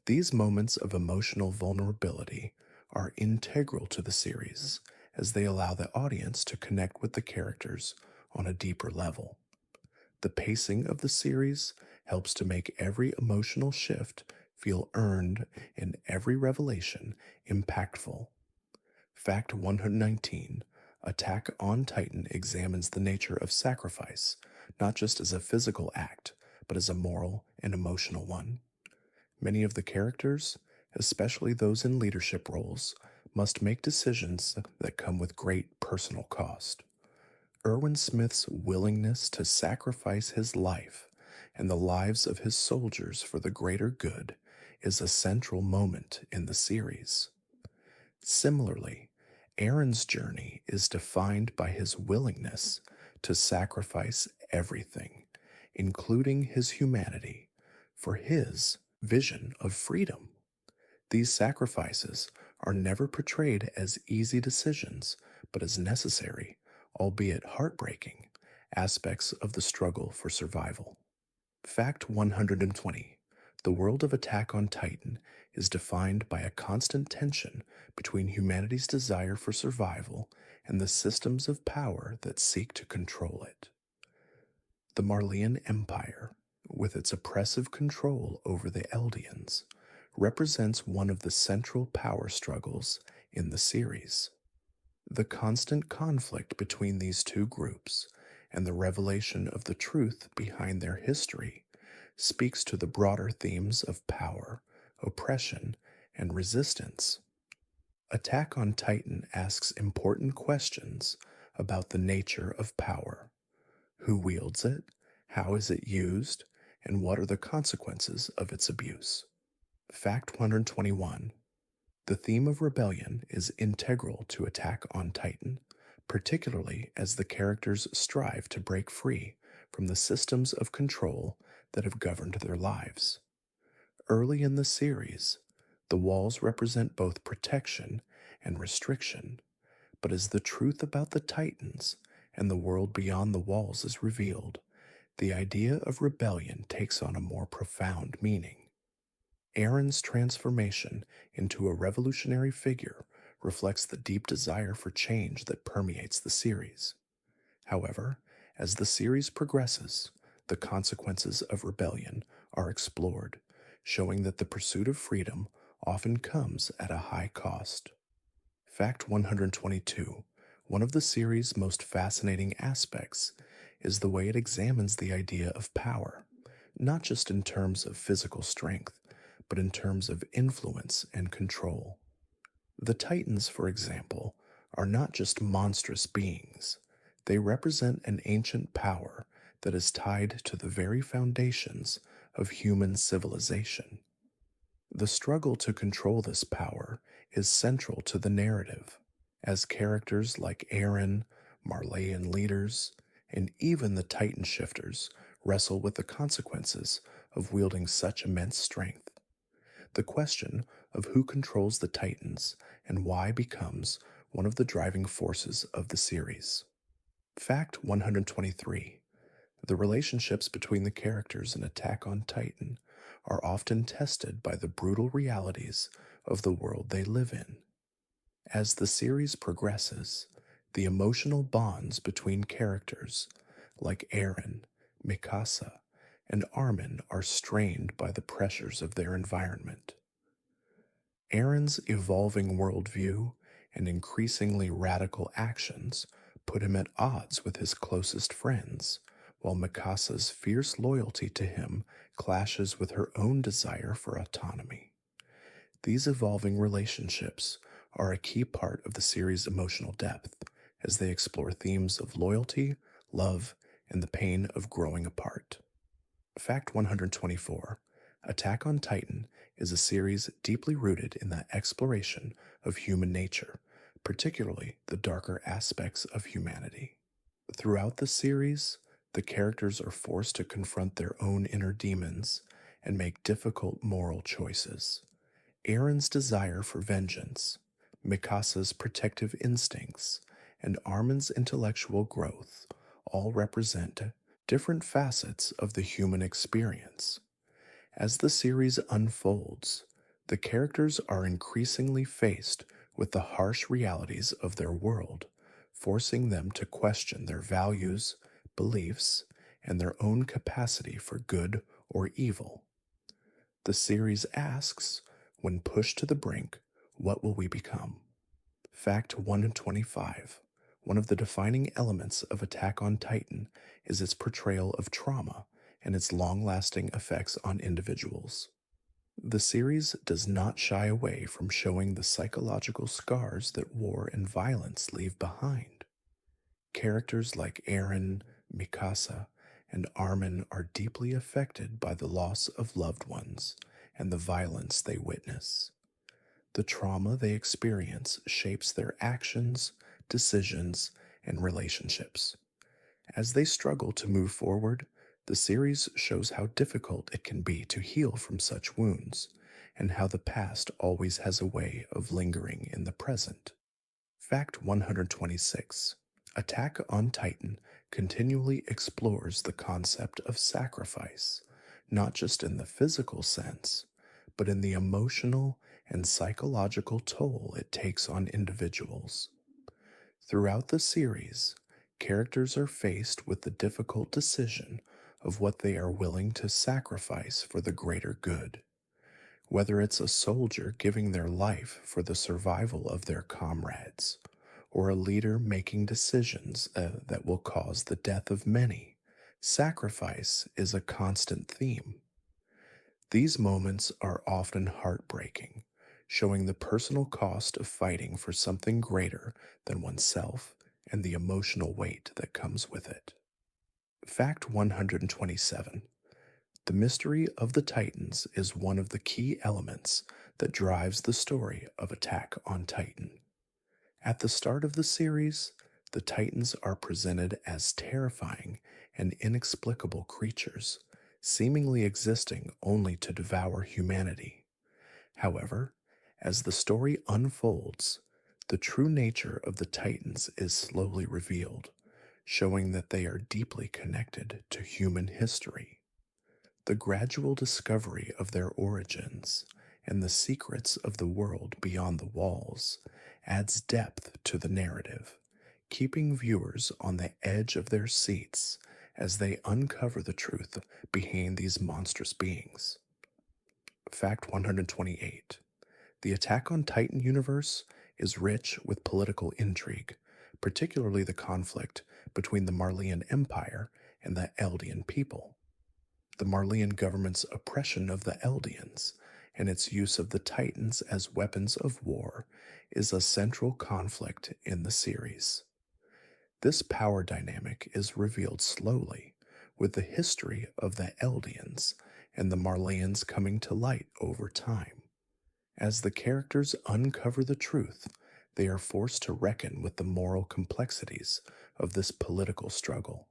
These moments of emotional vulnerability are integral to the series, as they allow the audience to connect with the characters on a deeper level. The pacing of the series helps to make every emotional shift feel earned and every revelation impactful. Fact 119: Attack on Titan examines the nature of sacrifice, not just as a physical act, but as a moral and emotional one. Many of the characters, especially those in leadership roles, must make decisions that come with great personal cost. Erwin Smith's willingness to sacrifice his life and the lives of his soldiers for the greater good is a central moment in the series. Similarly, Aaron's journey is defined by his willingness to sacrifice everything, including his humanity, for his vision of freedom. These sacrifices are never portrayed as easy decisions, but as necessary, albeit heartbreaking, Aspects of the struggle for survival. Fact 120. The world of Attack on Titan is defined by a constant tension between humanity's desire for survival and the systems of power that seek to control it. The Marleyan Empire, with its oppressive control over the Eldians, represents one of the central power struggles in the series. The constant conflict between these two groups and the revelation of the truth behind their history speaks to the broader themes of power, oppression, and resistance. Attack on Titan asks important questions about the nature of power. Who wields it? How is it used? And what are the consequences of its abuse? Fact 121. The theme of rebellion is integral to Attack on Titan, particularly as the characters strive to break free from the systems of control that have governed their lives. Early in the series, the walls represent both protection and restriction, but as the truth about the Titans and the world beyond the walls is revealed, the idea of rebellion takes on a more profound meaning. Aaron's transformation into a revolutionary figure reflects the deep desire for change that permeates the series. However, as the series progresses, the consequences of rebellion are explored, showing that the pursuit of freedom often comes at a high cost. Fact 122. One of the series' most fascinating aspects is the way it examines the idea of power, not just in terms of physical strength, but in terms of influence and control. The Titans, for example, are not just monstrous beings. They represent an ancient power that is tied to the very foundations of human civilization. The struggle to control this power is central to the narrative, as characters like Aaron, Marleyan leaders, and even the Titan shifters wrestle with the consequences of wielding such immense strength. The question of who controls the Titans and why becomes one of the driving forces of the series. Fact 123. The relationships between the characters in Attack on Titan are often tested by the brutal realities of the world they live in. As the series progresses, the emotional bonds between characters like Aaron, Mikasa, and Armin are strained by the pressures of their environment. Aaron's evolving worldview and increasingly radical actions put him at odds with his closest friends, while Mikasa's fierce loyalty to him clashes with her own desire for autonomy. These evolving relationships are a key part of the series' emotional depth, as they explore themes of loyalty, love, and the pain of growing apart. Fact 124. Attack on Titan is a series deeply rooted in the exploration of human nature, particularly the darker aspects of humanity. Throughout the series, the characters are forced to confront their own inner demons and make difficult moral choices. Aaron's desire for vengeance, Mikasa's protective instincts, and Armin's intellectual growth all represent different facets of the human experience. As the series unfolds, the characters are increasingly faced with the harsh realities of their world, forcing them to question their values, beliefs, and their own capacity for good or evil. The series asks, when pushed to the brink, what will we become? Fact 125. One of the defining elements of Attack on Titan is its portrayal of trauma and its long-lasting effects on individuals. The series does not shy away from showing the psychological scars that war and violence leave behind. Characters like Aaron, Mikasa, and Armin are deeply affected by the loss of loved ones and the violence they witness. The trauma they experience shapes their actions, decisions, and relationships. As they struggle to move forward, the series shows how difficult it can be to heal from such wounds, and how the past always has a way of lingering in the present. Fact 126. Attack on Titan continually explores the concept of sacrifice, not just in the physical sense, but in the emotional and psychological toll it takes on individuals. Throughout the series, characters are faced with the difficult decision of what they are willing to sacrifice for the greater good. Whether it's a soldier giving their life for the survival of their comrades, or a leader making decisions that will cause the death of many, sacrifice is a constant theme. These moments are often heartbreaking, showing the personal cost of fighting for something greater than oneself and the emotional weight that comes with it. Fact 127. The mystery of the Titans is one of the key elements that drives the story of Attack on Titan. At the start of the series, the Titans are presented as terrifying and inexplicable creatures, seemingly existing only to devour humanity. However, as the story unfolds, the true nature of the Titans is slowly revealed, showing that they are deeply connected to human history. The gradual discovery of their origins and the secrets of the world beyond the walls adds depth to the narrative, keeping viewers on the edge of their seats as they uncover the truth behind these monstrous beings. Fact 128. The Attack on Titan universe is rich with political intrigue, particularly the conflict between the Marleyan Empire and the Eldian people. The Marleyan government's oppression of the Eldians and its use of the Titans as weapons of war is a central conflict in the series. This power dynamic is revealed slowly, with the history of the Eldians and the Marleyans coming to light over time. As the characters uncover the truth, they are forced to reckon with the moral complexities of this political struggle.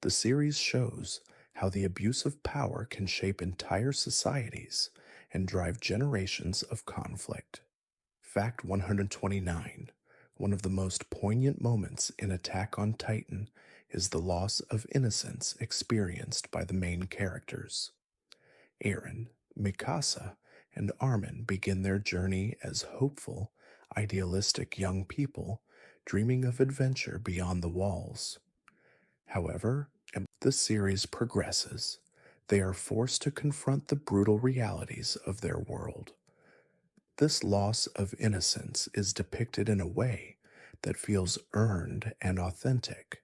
The series shows how the abuse of power can shape entire societies and drive generations of conflict. Fact 129. One of the most poignant moments in Attack on Titan is the loss of innocence experienced by the main characters. Eren, Mikasa, and Armin begin their journey as hopeful, idealistic young people dreaming of adventure beyond the walls. However, as the series progresses, they are forced to confront the brutal realities of their world. This loss of innocence is depicted in a way that feels earned and authentic,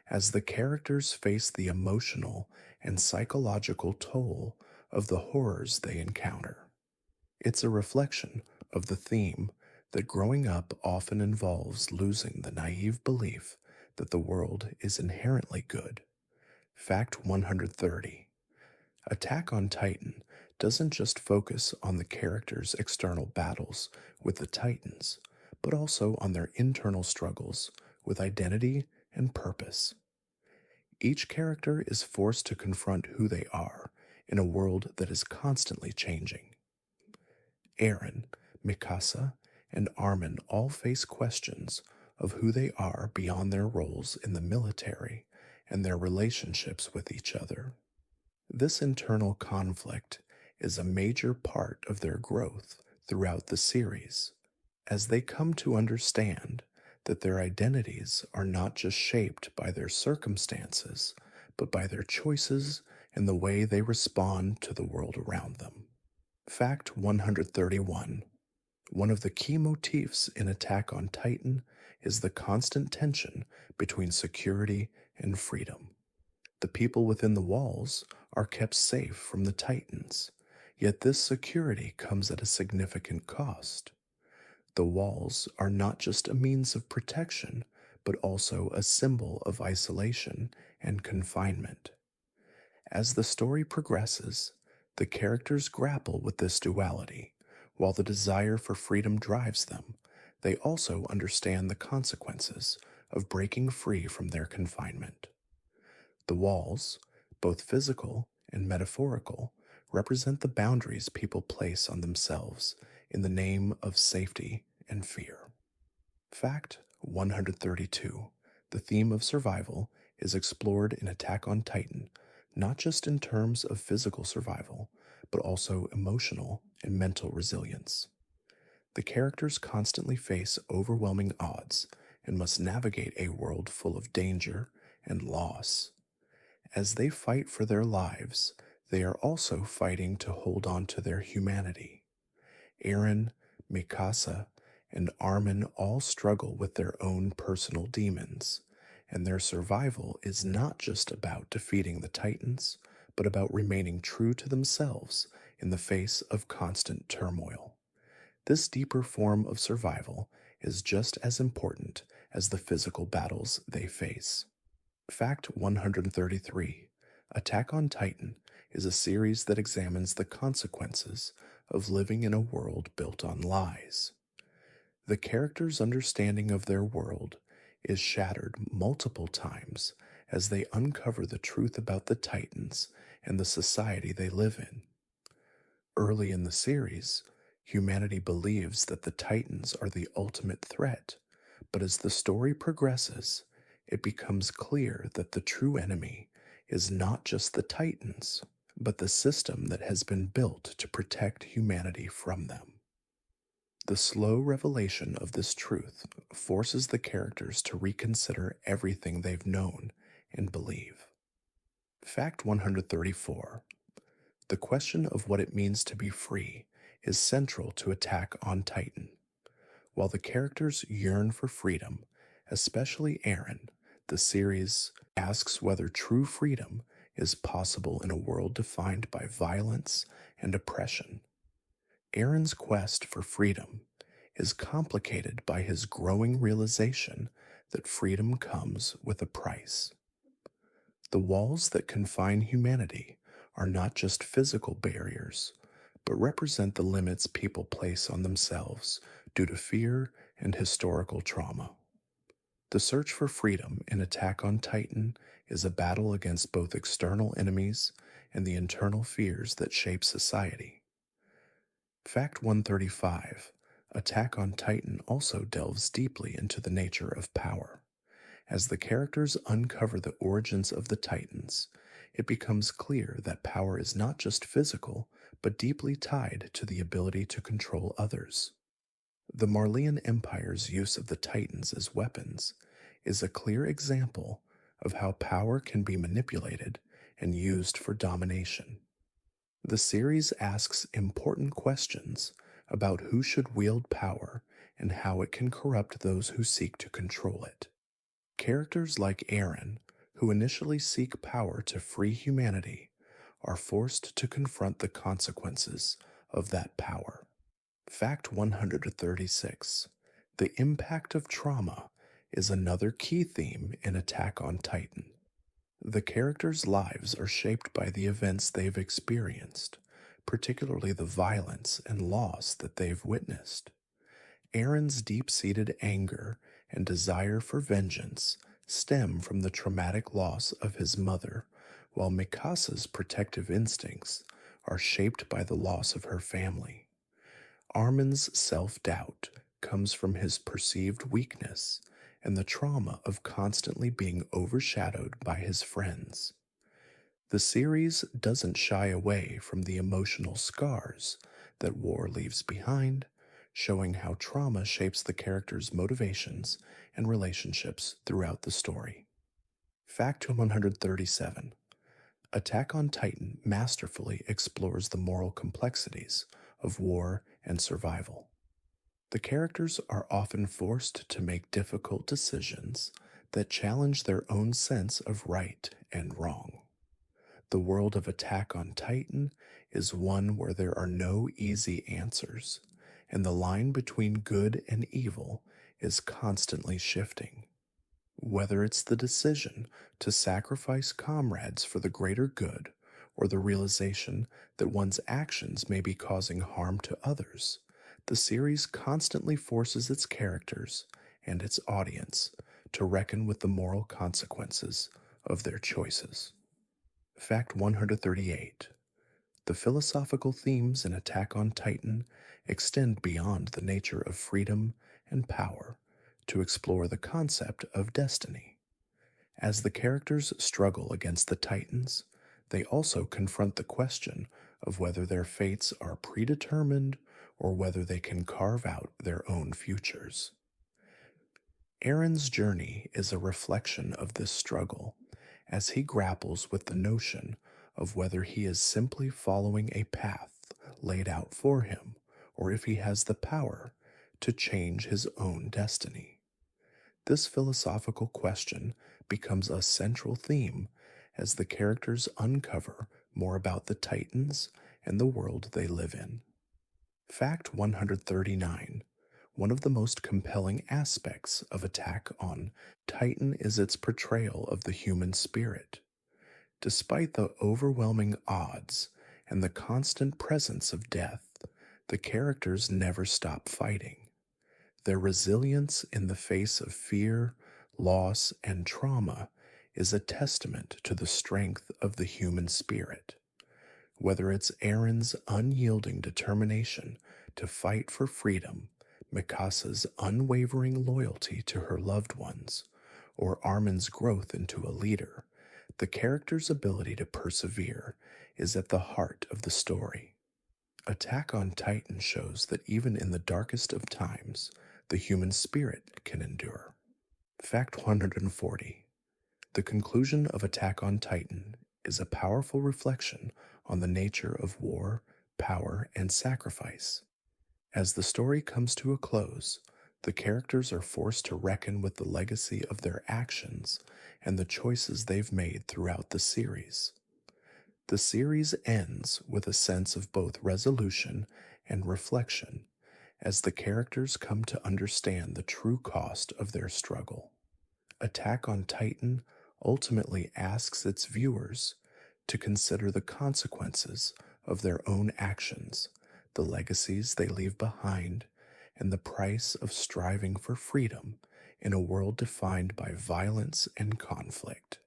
as the characters face the emotional and psychological toll of the horrors they encounter. It's a reflection of the theme that growing up often involves losing the naive belief that the world is inherently good. Fact 130. Attack on Titan doesn't just focus on the characters' external battles with the Titans, but also on their internal struggles with identity and purpose. Each character is forced to confront who they are in a world that is constantly changing. Eren, Mikasa, and Armin all face questions of who they are beyond their roles in the military and their relationships with each other. This internal conflict is a major part of their growth throughout the series, as they come to understand that their identities are not just shaped by their circumstances, but by their choices and the way they respond to the world around them. Fact 131. One of the key motifs in Attack on Titan is the constant tension between security and freedom. The people within the walls are kept safe from the Titans, yet this security comes at a significant cost. The walls are not just a means of protection, but also a symbol of isolation and confinement. As the story progresses, the characters grapple with this duality. While the desire for freedom drives them, they also understand the consequences of breaking free from their confinement. The walls, both physical and metaphorical, represent the boundaries people place on themselves in the name of safety and fear. Fact 132. The theme of survival is explored in Attack on Titan, not just in terms of physical survival, but also emotional and mental resilience. The characters constantly face overwhelming odds and must navigate a world full of danger and loss. As they fight for their lives, they are also fighting to hold on to their humanity. Eren, Mikasa, and Armin all struggle with their own personal demons, and their survival is not just about defeating the Titans, but about remaining true to themselves in the face of constant turmoil. This deeper form of survival is just as important as the physical battles they face. Fact 133: Attack on Titan is a series that examines the consequences of living in a world built on lies. The characters' understanding of their world is shattered multiple times as they uncover the truth about the Titans and the society they live in. Early in the series, humanity believes that the Titans are the ultimate threat, but as the story progresses, it becomes clear that the true enemy is not just the Titans, but the system that has been built to protect humanity from them. The slow revelation of this truth forces the characters to reconsider everything they've known and believe. Fact 134: The question of what it means to be free is central to Attack on Titan. While the characters yearn for freedom, especially Eren, the series asks whether true freedom is possible in a world defined by violence and oppression. Eren's quest for freedom is complicated by his growing realization that freedom comes with a price. The walls that confine humanity are not just physical barriers, but represent the limits people place on themselves due to fear and historical trauma. The search for freedom in Attack on Titan is a battle against both external enemies and the internal fears that shape society. Fact 135: Attack on Titan also delves deeply into the nature of power. As the characters uncover the origins of the Titans, it becomes clear that power is not just physical, but deeply tied to the ability to control others. The Marleyan Empire's use of the Titans as weapons is a clear example of how power can be manipulated and used for domination. The series asks important questions about who should wield power and how it can corrupt those who seek to control it. Characters like Eren, who initially seek power to free humanity, are forced to confront the consequences of that power. Fact 136: The impact of trauma is another key theme in Attack on Titan. The characters' lives are shaped by the events they've experienced, particularly the violence and loss that they've witnessed. Eren's deep-seated anger and desire for vengeance stem from the traumatic loss of his mother, while Mikasa's protective instincts are shaped by the loss of her family. Armin's self-doubt comes from his perceived weakness and the trauma of constantly being overshadowed by his friends. The series doesn't shy away from the emotional scars that war leaves behind, showing how trauma shapes the characters' motivations and relationships throughout the story. Fact 137: Attack on Titan masterfully explores the moral complexities of war and survival. The characters are often forced to make difficult decisions that challenge their own sense of right and wrong. The world of Attack on Titan is one where there are no easy answers, and the line between good and evil is constantly shifting. Whether it's the decision to sacrifice comrades for the greater good, or the realization that one's actions may be causing harm to others, the series constantly forces its characters and its audience to reckon with the moral consequences of their choices. Fact 138: The philosophical themes in Attack on Titan extend beyond the nature of freedom and power to explore the concept of destiny. As the characters struggle against the Titans, they also confront the question of whether their fates are predetermined or whether they can carve out their own futures. Aaron's journey is a reflection of this struggle as he grapples with the notion of whether he is simply following a path laid out for him or if he has the power to change his own destiny. This philosophical question becomes a central theme as the characters uncover more about the Titans and the world they live in. Fact 139. One of the most compelling aspects of Attack on Titan is its portrayal of the human spirit. Despite the overwhelming odds and the constant presence of death, the characters never stop fighting. Their resilience in the face of fear, loss, and trauma is a testament to the strength of the human spirit. Whether it's Erin's unyielding determination to fight for freedom, Mikasa's unwavering loyalty to her loved ones, or Armin's growth into a leader, the character's ability to persevere is at the heart of the story. Attack on Titan shows that even in the darkest of times, the human spirit can endure. Fact 140. The conclusion of Attack on Titan is a powerful reflection on the nature of war, power, and sacrifice. As the story comes to a close, the characters are forced to reckon with the legacy of their actions and the choices they've made throughout the series. The series ends with a sense of both resolution and reflection as the characters come to understand the true cost of their struggle. Attack on Titan ultimately asks its viewers to consider the consequences of their own actions, the legacies they leave behind, and the price of striving for freedom in a world defined by violence and conflict.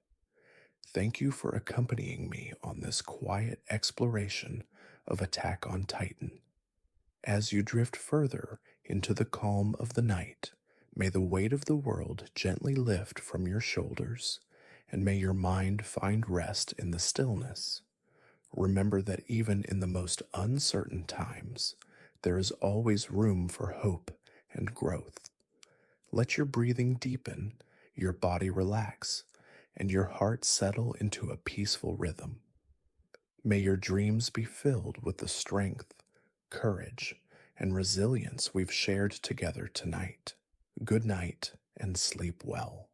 Thank you for accompanying me on this quiet exploration of Attack on Titan. As you drift further into the calm of the night, may the weight of the world gently lift from your shoulders, and may your mind find rest in the stillness. Remember that even in the most uncertain times, there is always room for hope and growth. Let your breathing deepen, your body relax, and your heart settle into a peaceful rhythm. May your dreams be filled with the strength, courage, and resilience we've shared together tonight. Good night and sleep well.